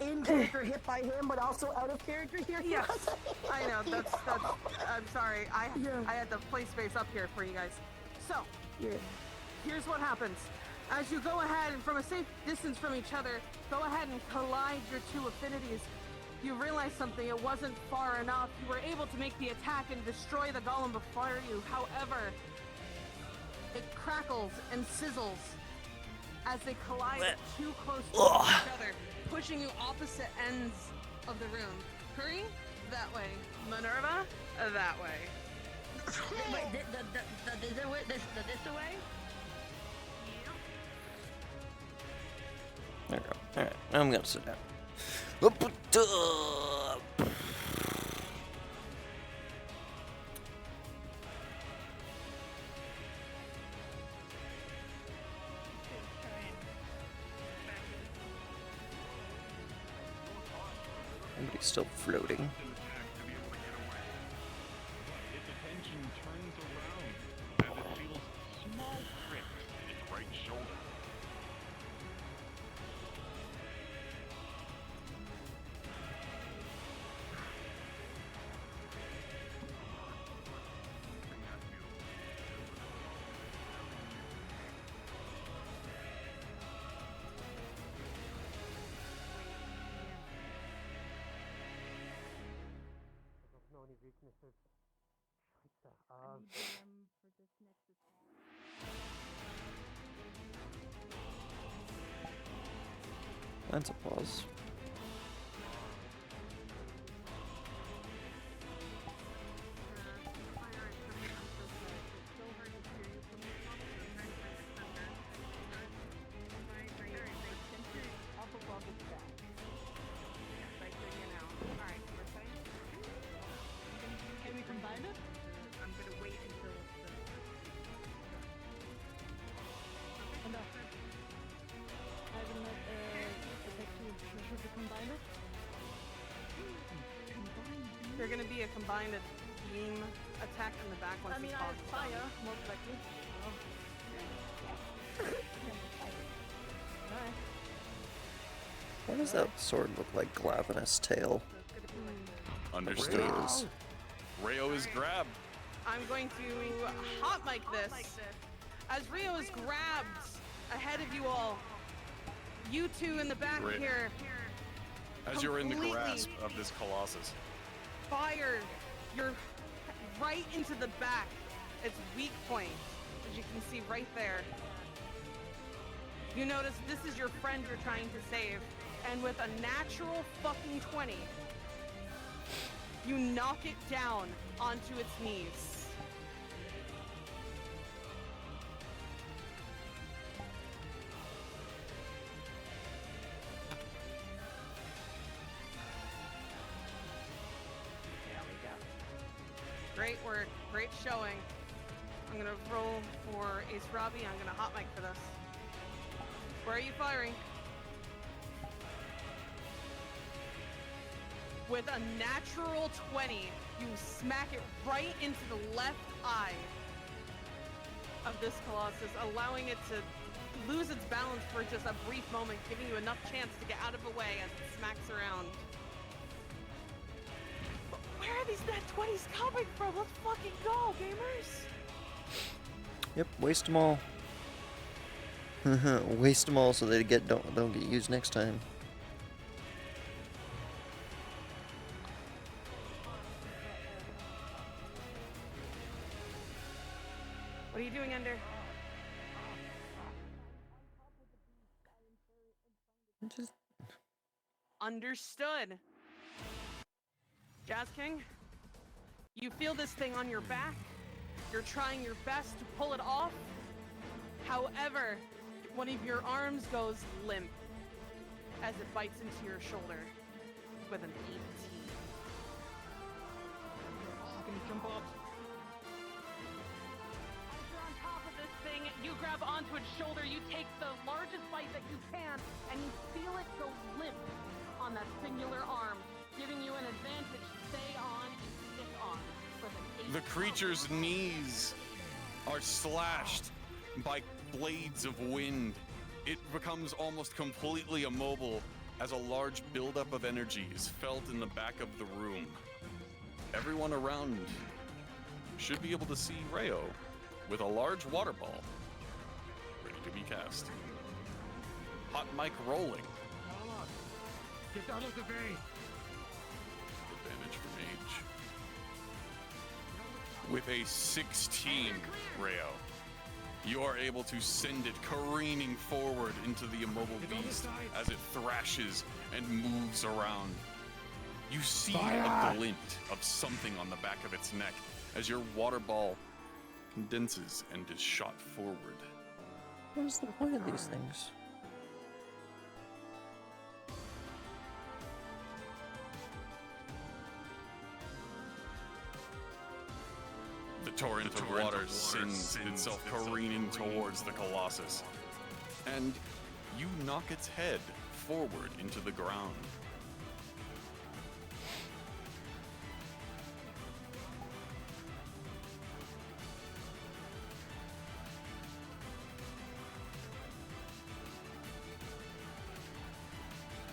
in character hit by him, but also out of character here. Yes, I know. That's. I'm sorry. I had to play space up here for you guys. So, here's what happens. As you go ahead and from a safe distance from each other, go ahead and collide your two affinities. You realize something. It wasn't far enough. You were able to make the attack and destroy the golem before you. However, it crackles and sizzles as they collide too close to each other, pushing you opposite ends of the room. Curry, that way. Minerva, that way. Wait, this way? There we go. Alright, I'm gonna sit down. Somebody's still floating. Its attention turns around as it feels a small prick in its right shoulder. Weaknesses. That's a pause. Can we combine it? I'm gonna wait until They're gonna be a combined beam attack from the back once I mean, this I have boss is fire, done. most likely. Alright. Why does that sword look like Glavenus' tail? Understood. Rayo. Rayo is grabbed. I'm going to hot mic this. As Rio is grabbed ahead of you all, you two in the back Great. here, As you're in the completely grasp of this colossus. fire. You're right into the back. Its weak point, as you can see right there. You notice this is your friend you're trying to save, and with a natural fucking 20, you knock it down onto its knees. Great work, great showing. I'm gonna roll for Ace Robbie. I'm gonna hot mic for this. Where are you firing? With a natural 20, you smack it right into the left eye of this Colossus, allowing it to lose its balance for just a brief moment, giving you enough chance to get out of the way as it smacks around. Where are these net 20s coming from? Let's fucking go, gamers! Yep, waste them all. Waste them all so they don't get used next time. What are you doing, Ender? Just Understood. Jazz King, you feel this thing on your back. You're trying your best to pull it off. However, one of your arms goes limp as it bites into your shoulder with an 18. Can you jump up? As you're on top of this thing, you grab onto its shoulder, you take the largest bite that you can, and you feel it go limp on that singular arm, giving you an advantage to stay on and stick on with an 8. The creature's knees are slashed by blades of wind. It becomes almost completely immobile as a large buildup of energy is felt in the back of the room. Everyone around should be able to see Rayo with a large water ball ready to be cast. Hot mic rolling. Get out of the way! Advantage for mage. With a 16, Rayo, you are able to send it careening forward into the immobile beast as it thrashes and moves around. You see a glint of something on the back of its neck as your water ball condenses and is shot forward. what is the point of these things? The torrent of water sends itself careening towards the Colossus, and you knock its head forward into the ground.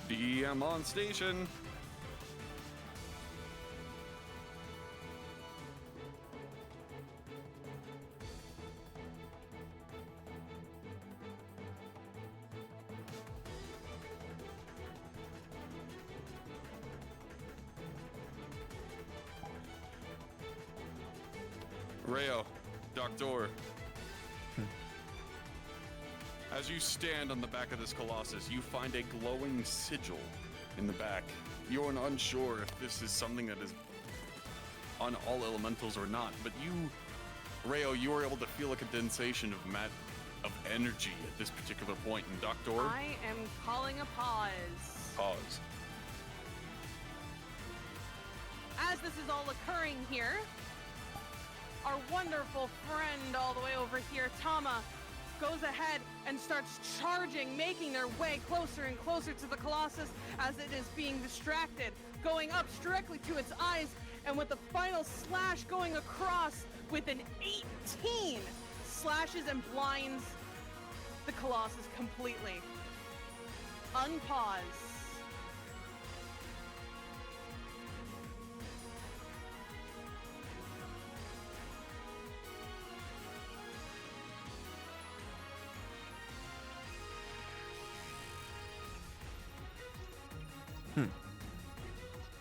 DM on station. Rayo, Doctor. As you stand on the back of this Colossus, you find a glowing sigil in the back. You're unsure if this is something that is on all elementals or not, but you, Rayo, you are able to feel a condensation of energy at this particular point. And Doctor, I am calling a pause. Pause. As this is all occurring here, our wonderful friend all the way over here, Tama, goes ahead and starts charging, making their way closer and closer to the Colossus as it is being distracted, going up directly to its eyes, and with the final slash going across with an 18, slashes and blinds the Colossus completely. Unpause.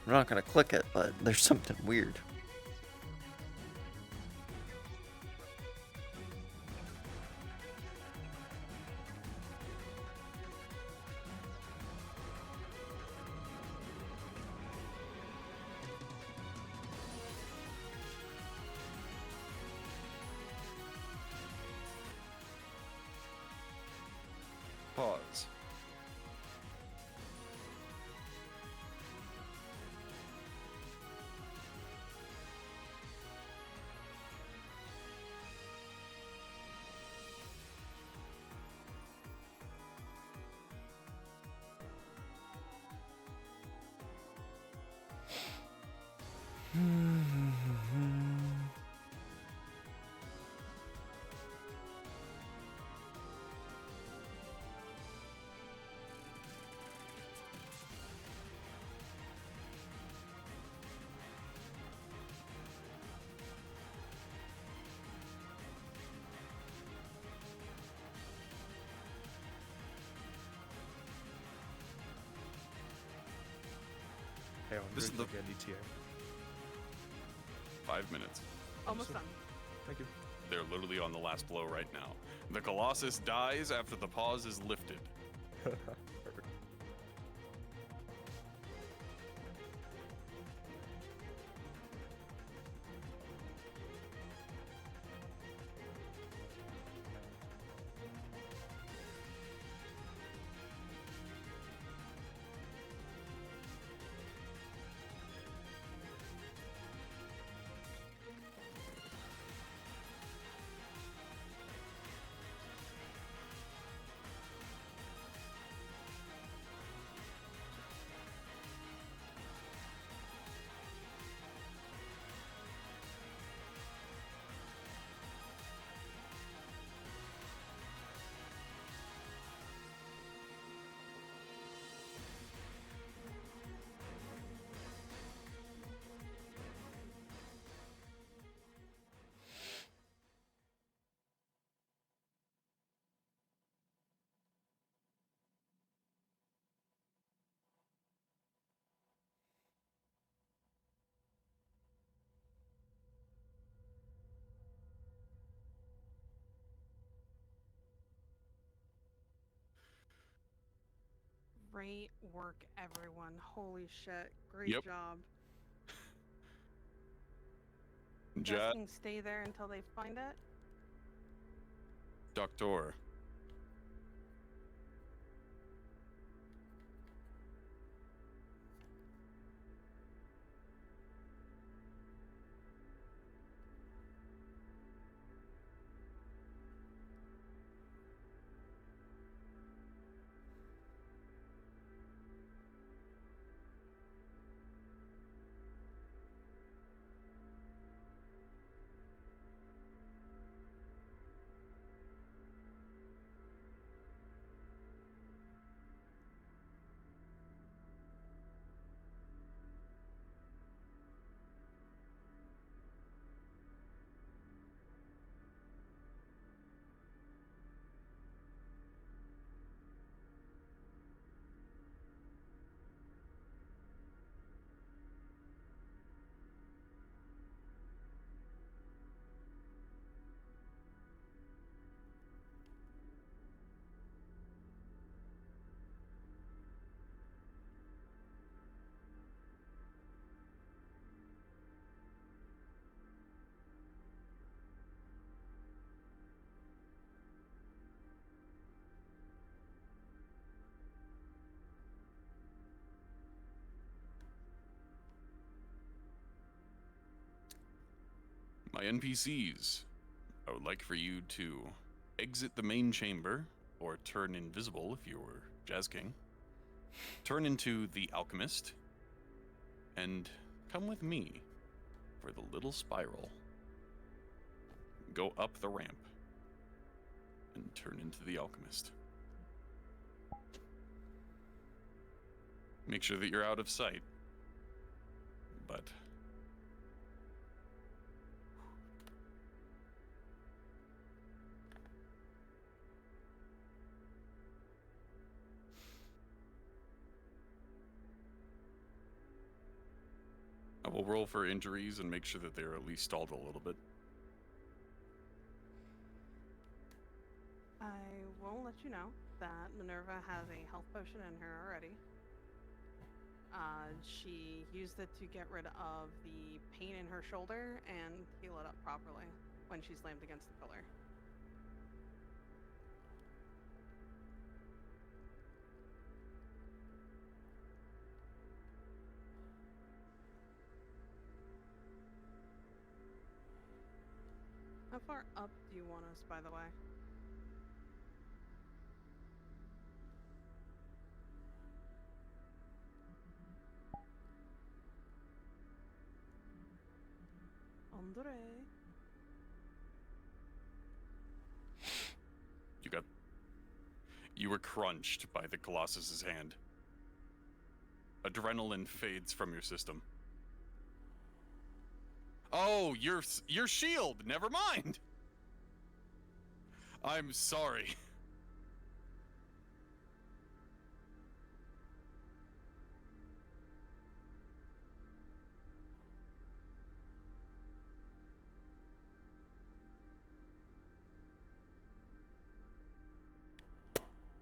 I'm not gonna click it, but there's something weird. Pause. Hey, on This is the ETA. 5 minutes. Almost done. Thank you. They're literally on the last blow right now. The Colossus dies after the pause is lifted. Great work, everyone. Holy shit. Great Yep. job. Jet, Guessing stay there until they find it. Doctor. My NPCs, I would like for you to exit the main chamber, or turn invisible if you were Jazz King. Turn into the Alchemist, and come with me for the little spiral, go up the ramp, and turn into the alchemist. Make sure that you're out of sight. But I will roll for injuries and make sure that they're at least stalled a little bit. I will let you know that Minerva has a health potion in her already. She used it to get rid of the pain in her shoulder and heal it up properly when she slammed against the pillar. How far up do you want us, by the way? Andre. You were crunched by the Colossus's hand. Adrenaline fades from your system. Oh, your shield. Never mind. I'm sorry.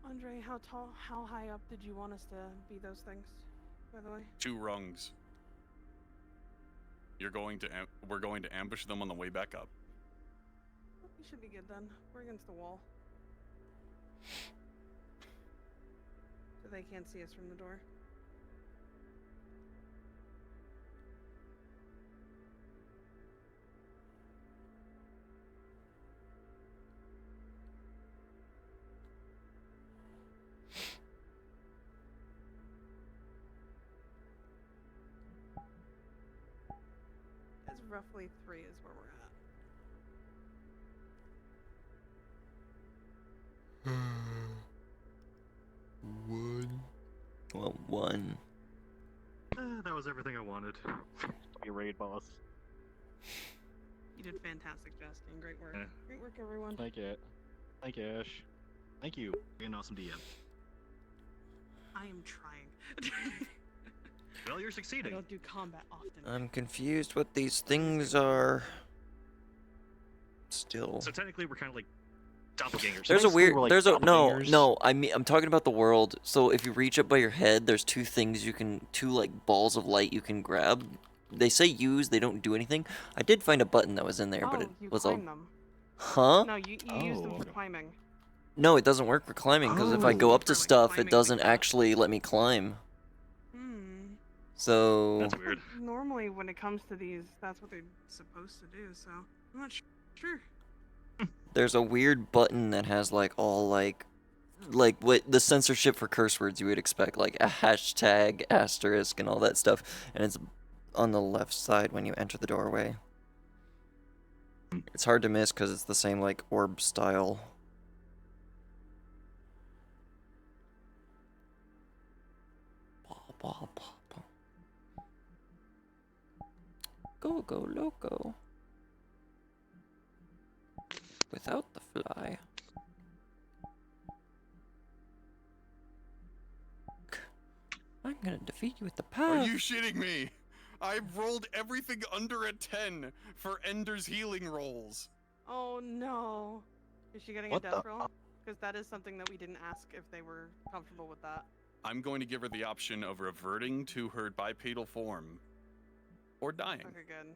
Andre, how high up did you want us to be those things, by the way? 2 rungs. We're going to ambush them on the way back up. We should be good then. We're against the wall. So they can't see us from the door. It's roughly 3 is where we're at. Well, 1. That was everything I wanted. Be raid boss. You did fantastic, Justin. Great work. Yeah. Great work, everyone. Thank you. Thank you, Ash. Thank you. You're an awesome DM. I am trying. Well, you're I succeeding. don't do combat often. I'm confused what these things are. Still. So technically, we're kind of like doppelgangers. There's a weird. Like There's a doppelgangers. no. I'm talking about the world. So if you reach up by your head, there's 2 things you can, 2 like balls of light you can grab. They say use. They don't do anything. I did find a button that was in there, but it you was all. climb them. Huh? No, you use them for climbing. No, it doesn't work for climbing because if I go up to stuff, it doesn't actually let me climb. So. That's weird. Normally, when it comes to these, that's what they're supposed to do. So I'm not sure. There's a weird button that has like all like what the censorship for curse words you would expect, like a hashtag, asterisk, and all that stuff, and it's on the left side when you enter the doorway. It's hard to miss because it's the same like orb style. Go go loco. Without the fly. I'm gonna defeat you with the path. Are you shitting me? I've rolled everything under a 10 for Ender's healing rolls. Oh no. Is she getting What a death the- roll? Because that is something that we didn't ask if they were comfortable with that. I'm going to give her the option of reverting to her bipedal form or dying. Okay, good.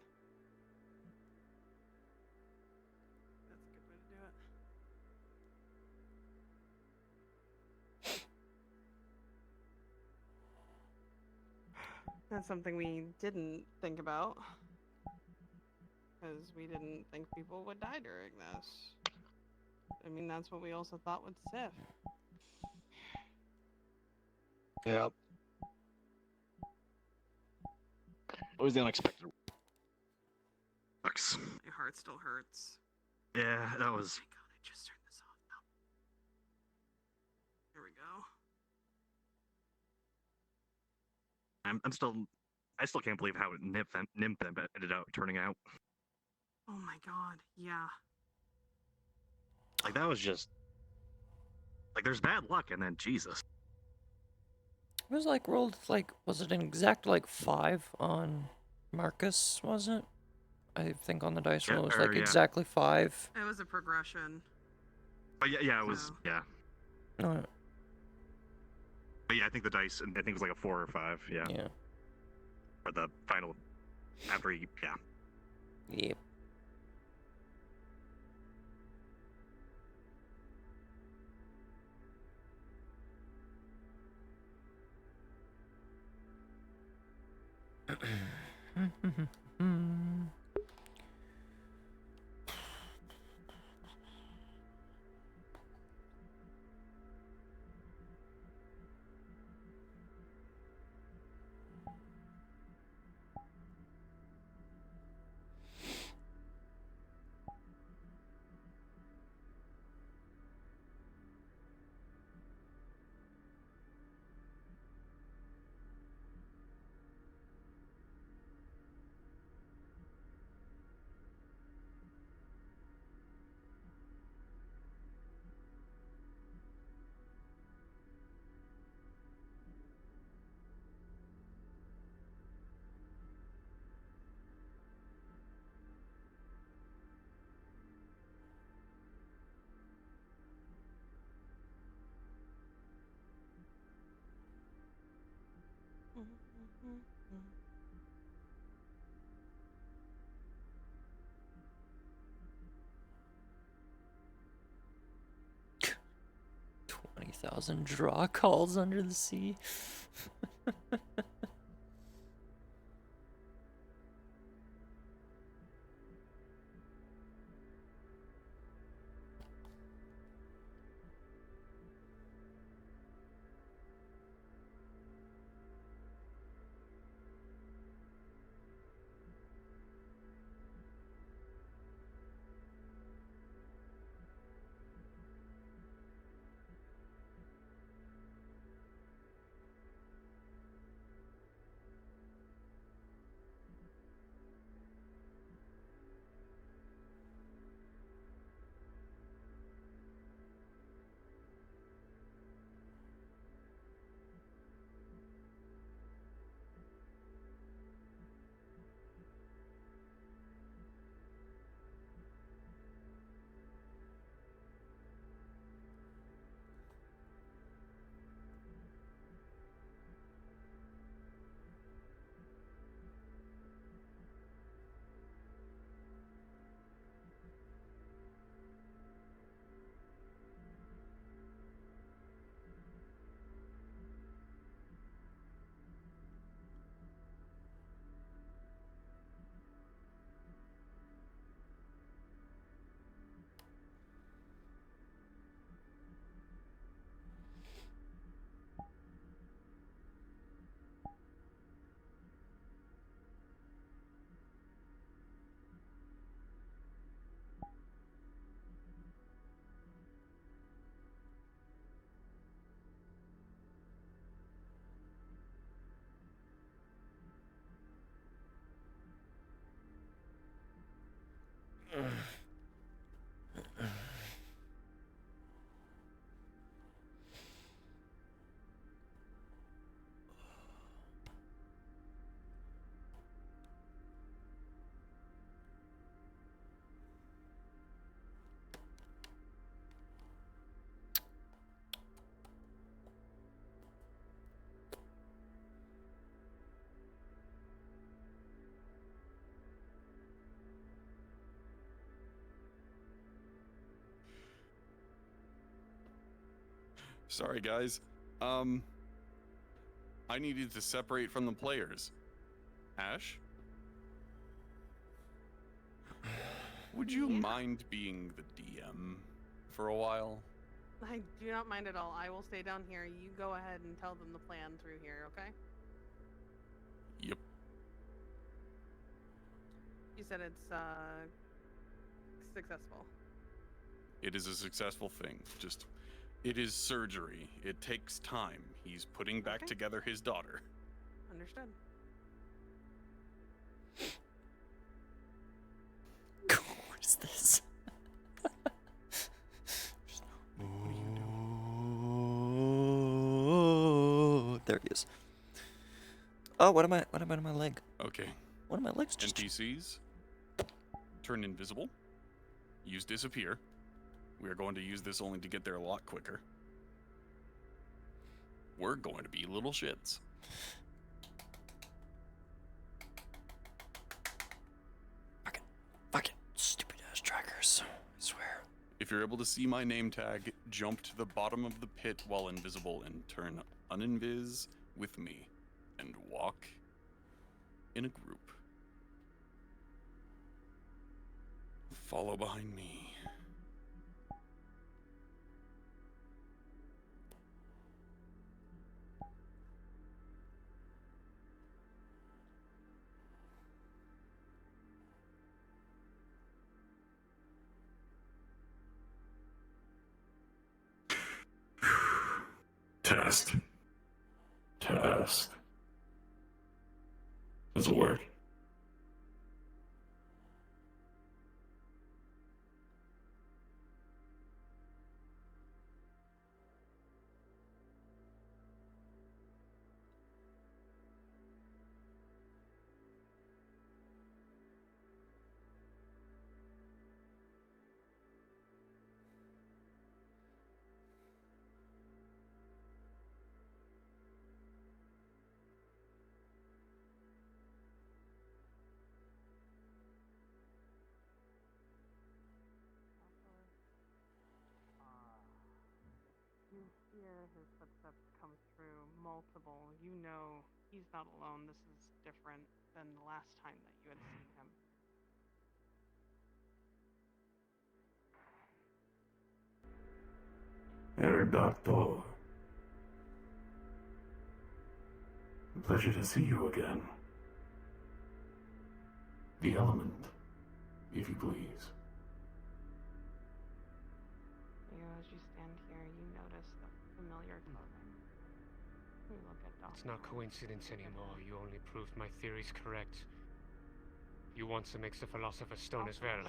That's a good way to do it. That's something we didn't think about. Because we didn't think people would die during this. I mean, that's what we also thought with Sif. Yep. What was the unexpected? heart still hurts. Yeah, that was. Oh my god, I just turned this off. No. There we go. I still can't believe how Nymph ended up turning out. Oh my god, yeah. Like that was just like there's bad luck, and then Jesus. It was like rolled like, was it an exact like 5 on Marcus? Was it? I think on the dice roll it was like exactly 5. It was a progression. But yeah, it was yeah. No. But yeah, I think the dice, I think it was like a 4 or 5. Yeah. Yeah. For the final, after he, yeah. Yep. $20,000 draw calls under the sea. Sorry, guys. I needed to separate from the players. Ash? Would you mind being the DM for a while? I do not mind at all. I will stay down here. You go ahead and tell them the plan through here, okay? Yep. You said it's successful. It is a successful thing. Just, it is surgery. It takes time. He's putting back Okay. together his daughter. Understood. What is this? There he is. Oh, what about my leg? Okay. One of my legs just... NPCs, turn invisible. Use disappear. We are going to use this only to get there a lot quicker. We're going to be little shits. Fuck it. Stupid ass trackers. I swear. If you're able to see my name tag, jump to the bottom of the pit while invisible and turn uninvis with me. And walk in a group. Follow behind me. Test. This'll work. You hear his footsteps come through multiple. You know he's not alone. This is different than the last time that you had seen him. Doctor. Pleasure to see you again. The element, if you please. As you stand here, you notice the familiar clothing. You look at Doctor. It's not coincidence anymore. You only proved my theories correct. You want to mix the Philosopher's Stone as well.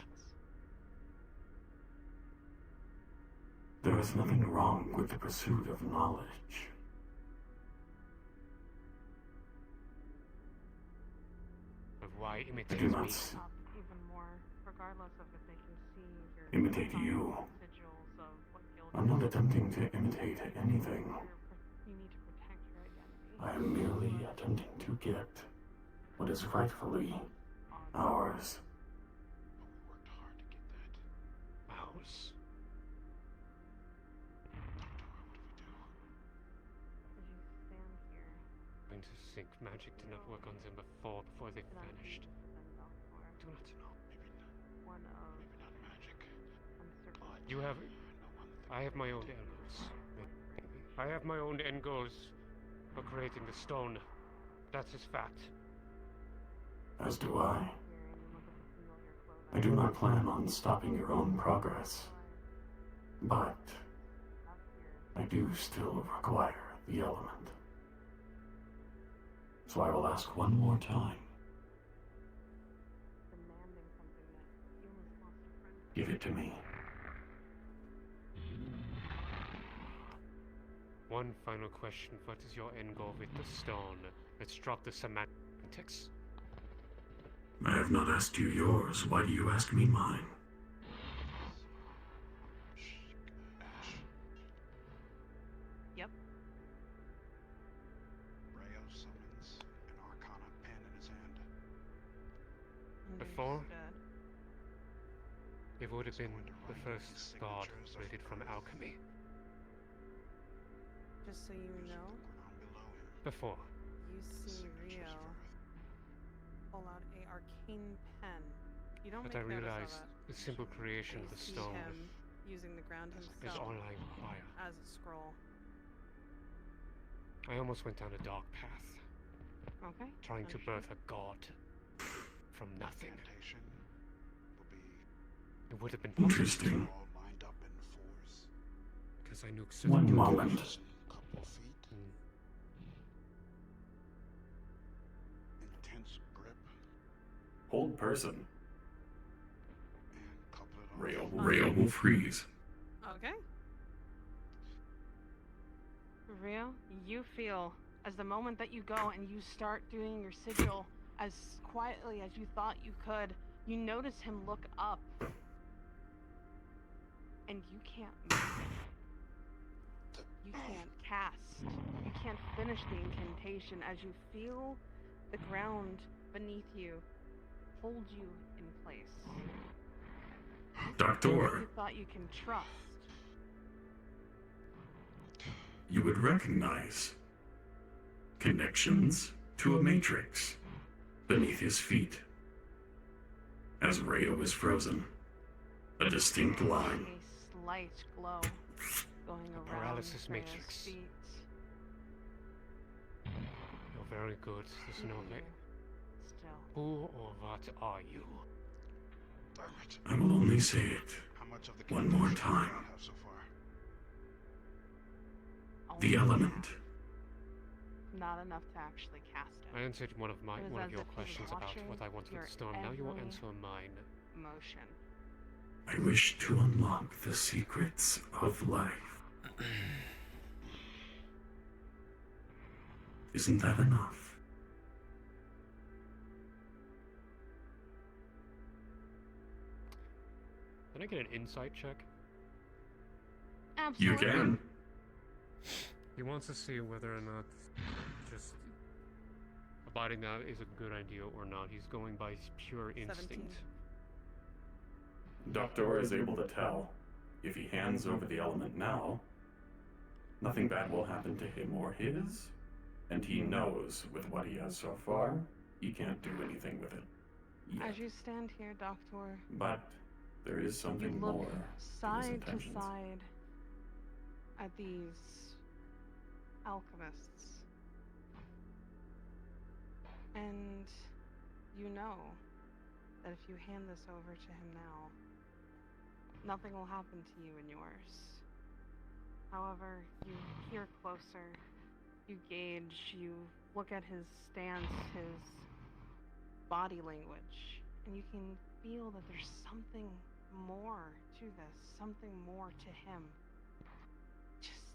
There is nothing wrong with the pursuit of knowledge. But why I imitate do not me? Even more, regardless of if they can see your imitate you. sigils of what guild I'm not attempting to imitate anything. you need to protect your identity. I am merely attempting to get what is rightfully ours. Ours? As you stand here, Going to think magic did not work on them before they vanished. Do not know. one of You have... I have my own end goals. Maybe. I have my own end goals for creating the stone. That's his fact. As do I. I do not plan on stopping your own progress. But I do still require the element. So I will ask one more time. Give it to me. One final question. What is your end goal with the stone? Let's drop the semantics. I have not asked you yours. Why do you ask me mine? Yep. Rayo summons an Arcana pen in his hand. Before, Understood. it would have been the first god created from alchemy. Just so you know, Before. you see Rio pull out a arcane pen. You don't But make I notice realized of it. the simple creation You of the see stone him using the ground is himself all I require. as a scroll. I almost went down a dark path. Okay. Trying to understood. birth a god from nothing. Incantation will be It would have been possible. Interesting. Because I knew One moment. Intense grip. Hold person. Rail will freeze. Okay. Rio, you feel as the moment that you go and you start doing your sigil as quietly as you thought you could, you notice him look up. And you can't move. You can't cast. You can't finish the incantation as you feel the ground beneath you hold you in place. Doctor, You thought you can trust. you would recognize connections to a matrix beneath his feet. As Rayo is frozen, a distinct line. A slight glow going around paralysis Rayo's matrix. feet. You're very good, Snowflake. Still. Who or what are you? I will only say it one more time. The element. Not enough to actually cast it. I answered one of It was as your if he was questions about watching what I wanted your with the stone. Now you will every answer mine. Motion. I wish to unlock the secrets of life. Isn't that enough? Can I get an insight check? Absolutely. You can. He wants to see whether or not just abiding that is a good idea or not. He's going by pure instinct. Doctor is able to tell if he hands over the element now, nothing bad will happen to him or his, and he knows with what he has so far, he can't do anything with it. Yet. As you stand here, Doctor, But there is something you look more to his side to intentions. side at these alchemists, and you know that if you hand this over to him now, nothing will happen to you and yours. However, you hear closer, you gauge, you look at his stance, his body language, and you can feel that there's something more to this, something more to him. Just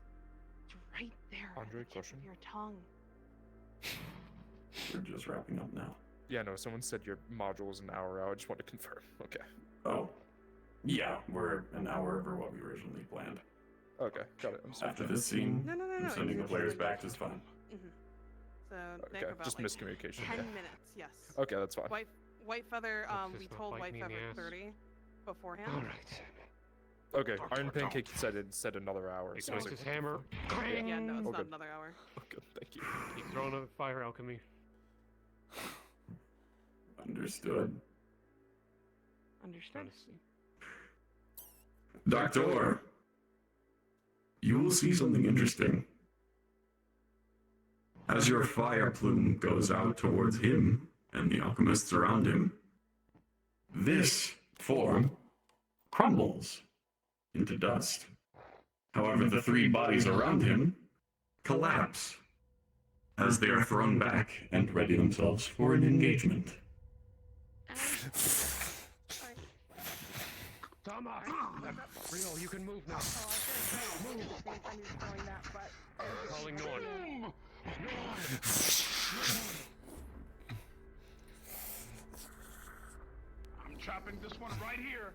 right there at Andre, the tip question? of your tongue. We're just wrapping up now. Yeah, no, someone said your module was an hour out. I just want to confirm. Okay. Oh. Yeah, we're an hour over what we originally planned. Okay, got it. I'm sorry. After this scene, No, I'm sending the players back to spawn. So Okay, Nick, about just like miscommunication. 10 yeah. minutes, yes. Okay, that's fine. White Feather, Hope we this told won't White bite me in the Feather ass. 30 beforehand. Alright. Okay, Iron Pancake said another hour. He So throws his hammer. Clang! Yeah, no, it's Oh, not good. another hour. Oh, good, thank you. He's throwing a fire alchemy. Understood. Understood. Doctor, you will see something interesting. As your fire plume goes out towards him and the alchemists around him, this form crumbles into dust. However, the three bodies around him collapse as they are thrown back and ready themselves for an engagement. Thomas! Rio, you can move now. Calling Norn. I'm trapping this one right here.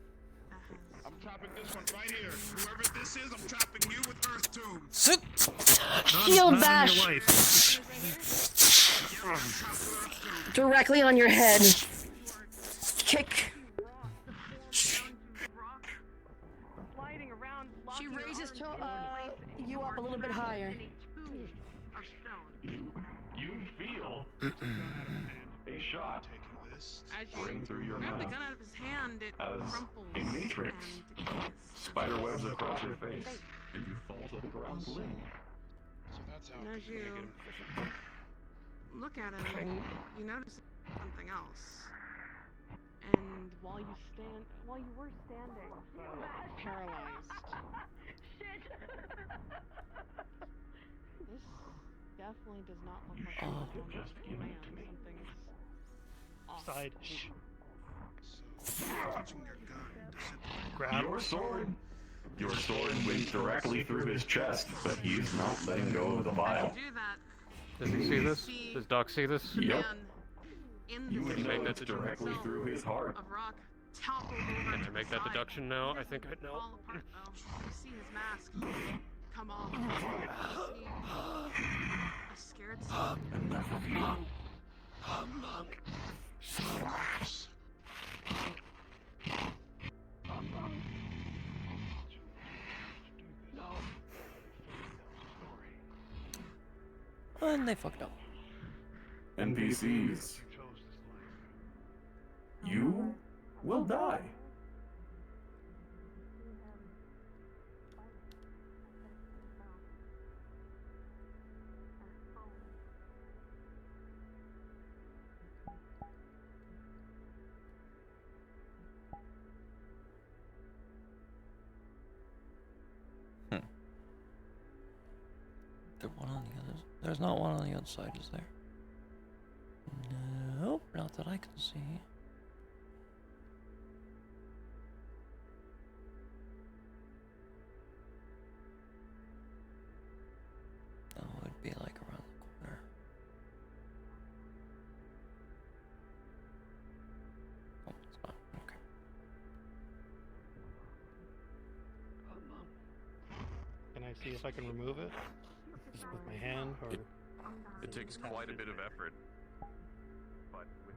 I'm trapping this one right here. Whoever this is, I'm trapping you with Earth Tomb. Shield bash! Directly on your head. Kick. She raises you up a little bit higher. You feel a shot As you ring through your grab the mouth gun out of his hand, it as crumples a matrix and decays. spider webs across your face, and you fall to the ground limb. And as you look at it, you notice something else. And while you were standing, paralyzed. Shit. This definitely does not look like Oh. a normal man. Something's off. Side. Grab your sword. Your sword went directly through his chest, but he's not letting go of the vial. Do that. Does he see this? Does Doc see this? Yep. In You the would Can know make that it's deduction. directly through his heart. of rock toppled over. Can I make that deduction now? I think I know. Fall apart though. You see his mask come off. You see a scared son. And they fucked up. NPCs. You will die. There's one on the other. There's not one on the other side, is there? Nope, not that I can see. Oh, it'd be like around the corner. Oh, it's not. Okay. Can I see if I can remove it? Just with my hand, or It takes quite a bit of effort. But with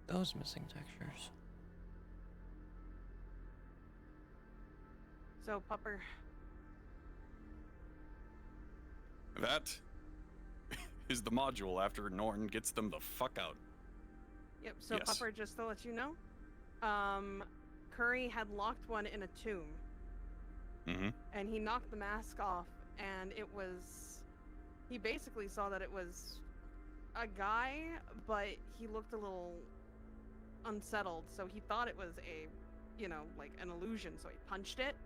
Those missing textures. So, Pupper. that is the module after Norn gets them the fuck out. Yep. So, Yes. Pupper, just to let you know, Curry had locked one in a tomb, Mm-hmm. and he knocked the mask off, and it was. He basically saw that it was a guy, but he looked a little unsettled, so he thought it was a, like an illusion, so he punched it.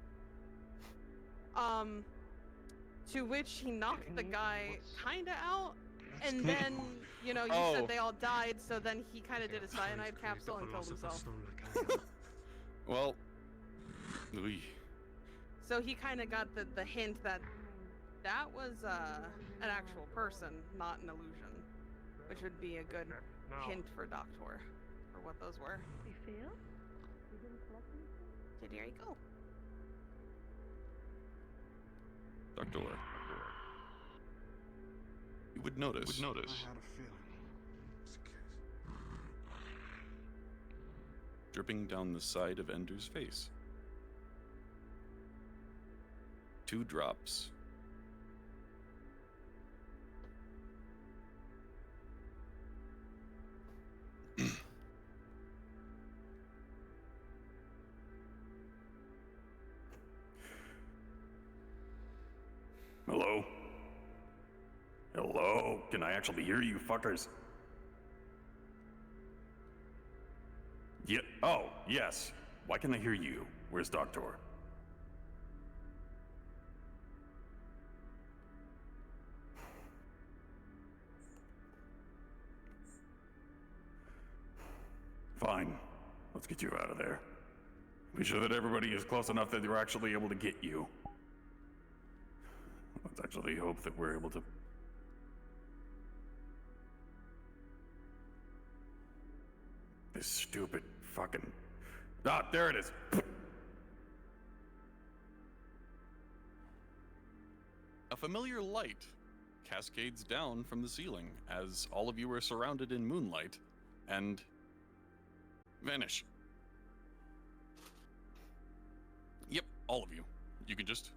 To which he knocked the guy kinda out, and then, you said they all died, so then he kinda did a cyanide capsule and killed himself. Well, ooh. So he kinda got the hint that was an actual person, not an illusion, which would be a good hint for Doctor. What those were. You feel? So there you go. Doctor. You would notice. I had a feeling. Dripping down the side of Ender's face. 2 drops. Hello? Hello? Can I actually hear you fuckers? Yeah. Oh, yes. Why can I hear you? Where's Doctor? Fine. Let's get you out of there. Be sure that everybody is close enough that they're actually able to get you. Let's actually hope that we're able to... This stupid fucking... Ah, there it is! A familiar light cascades down from the ceiling as all of you are surrounded in moonlight and vanish. all of you. You can just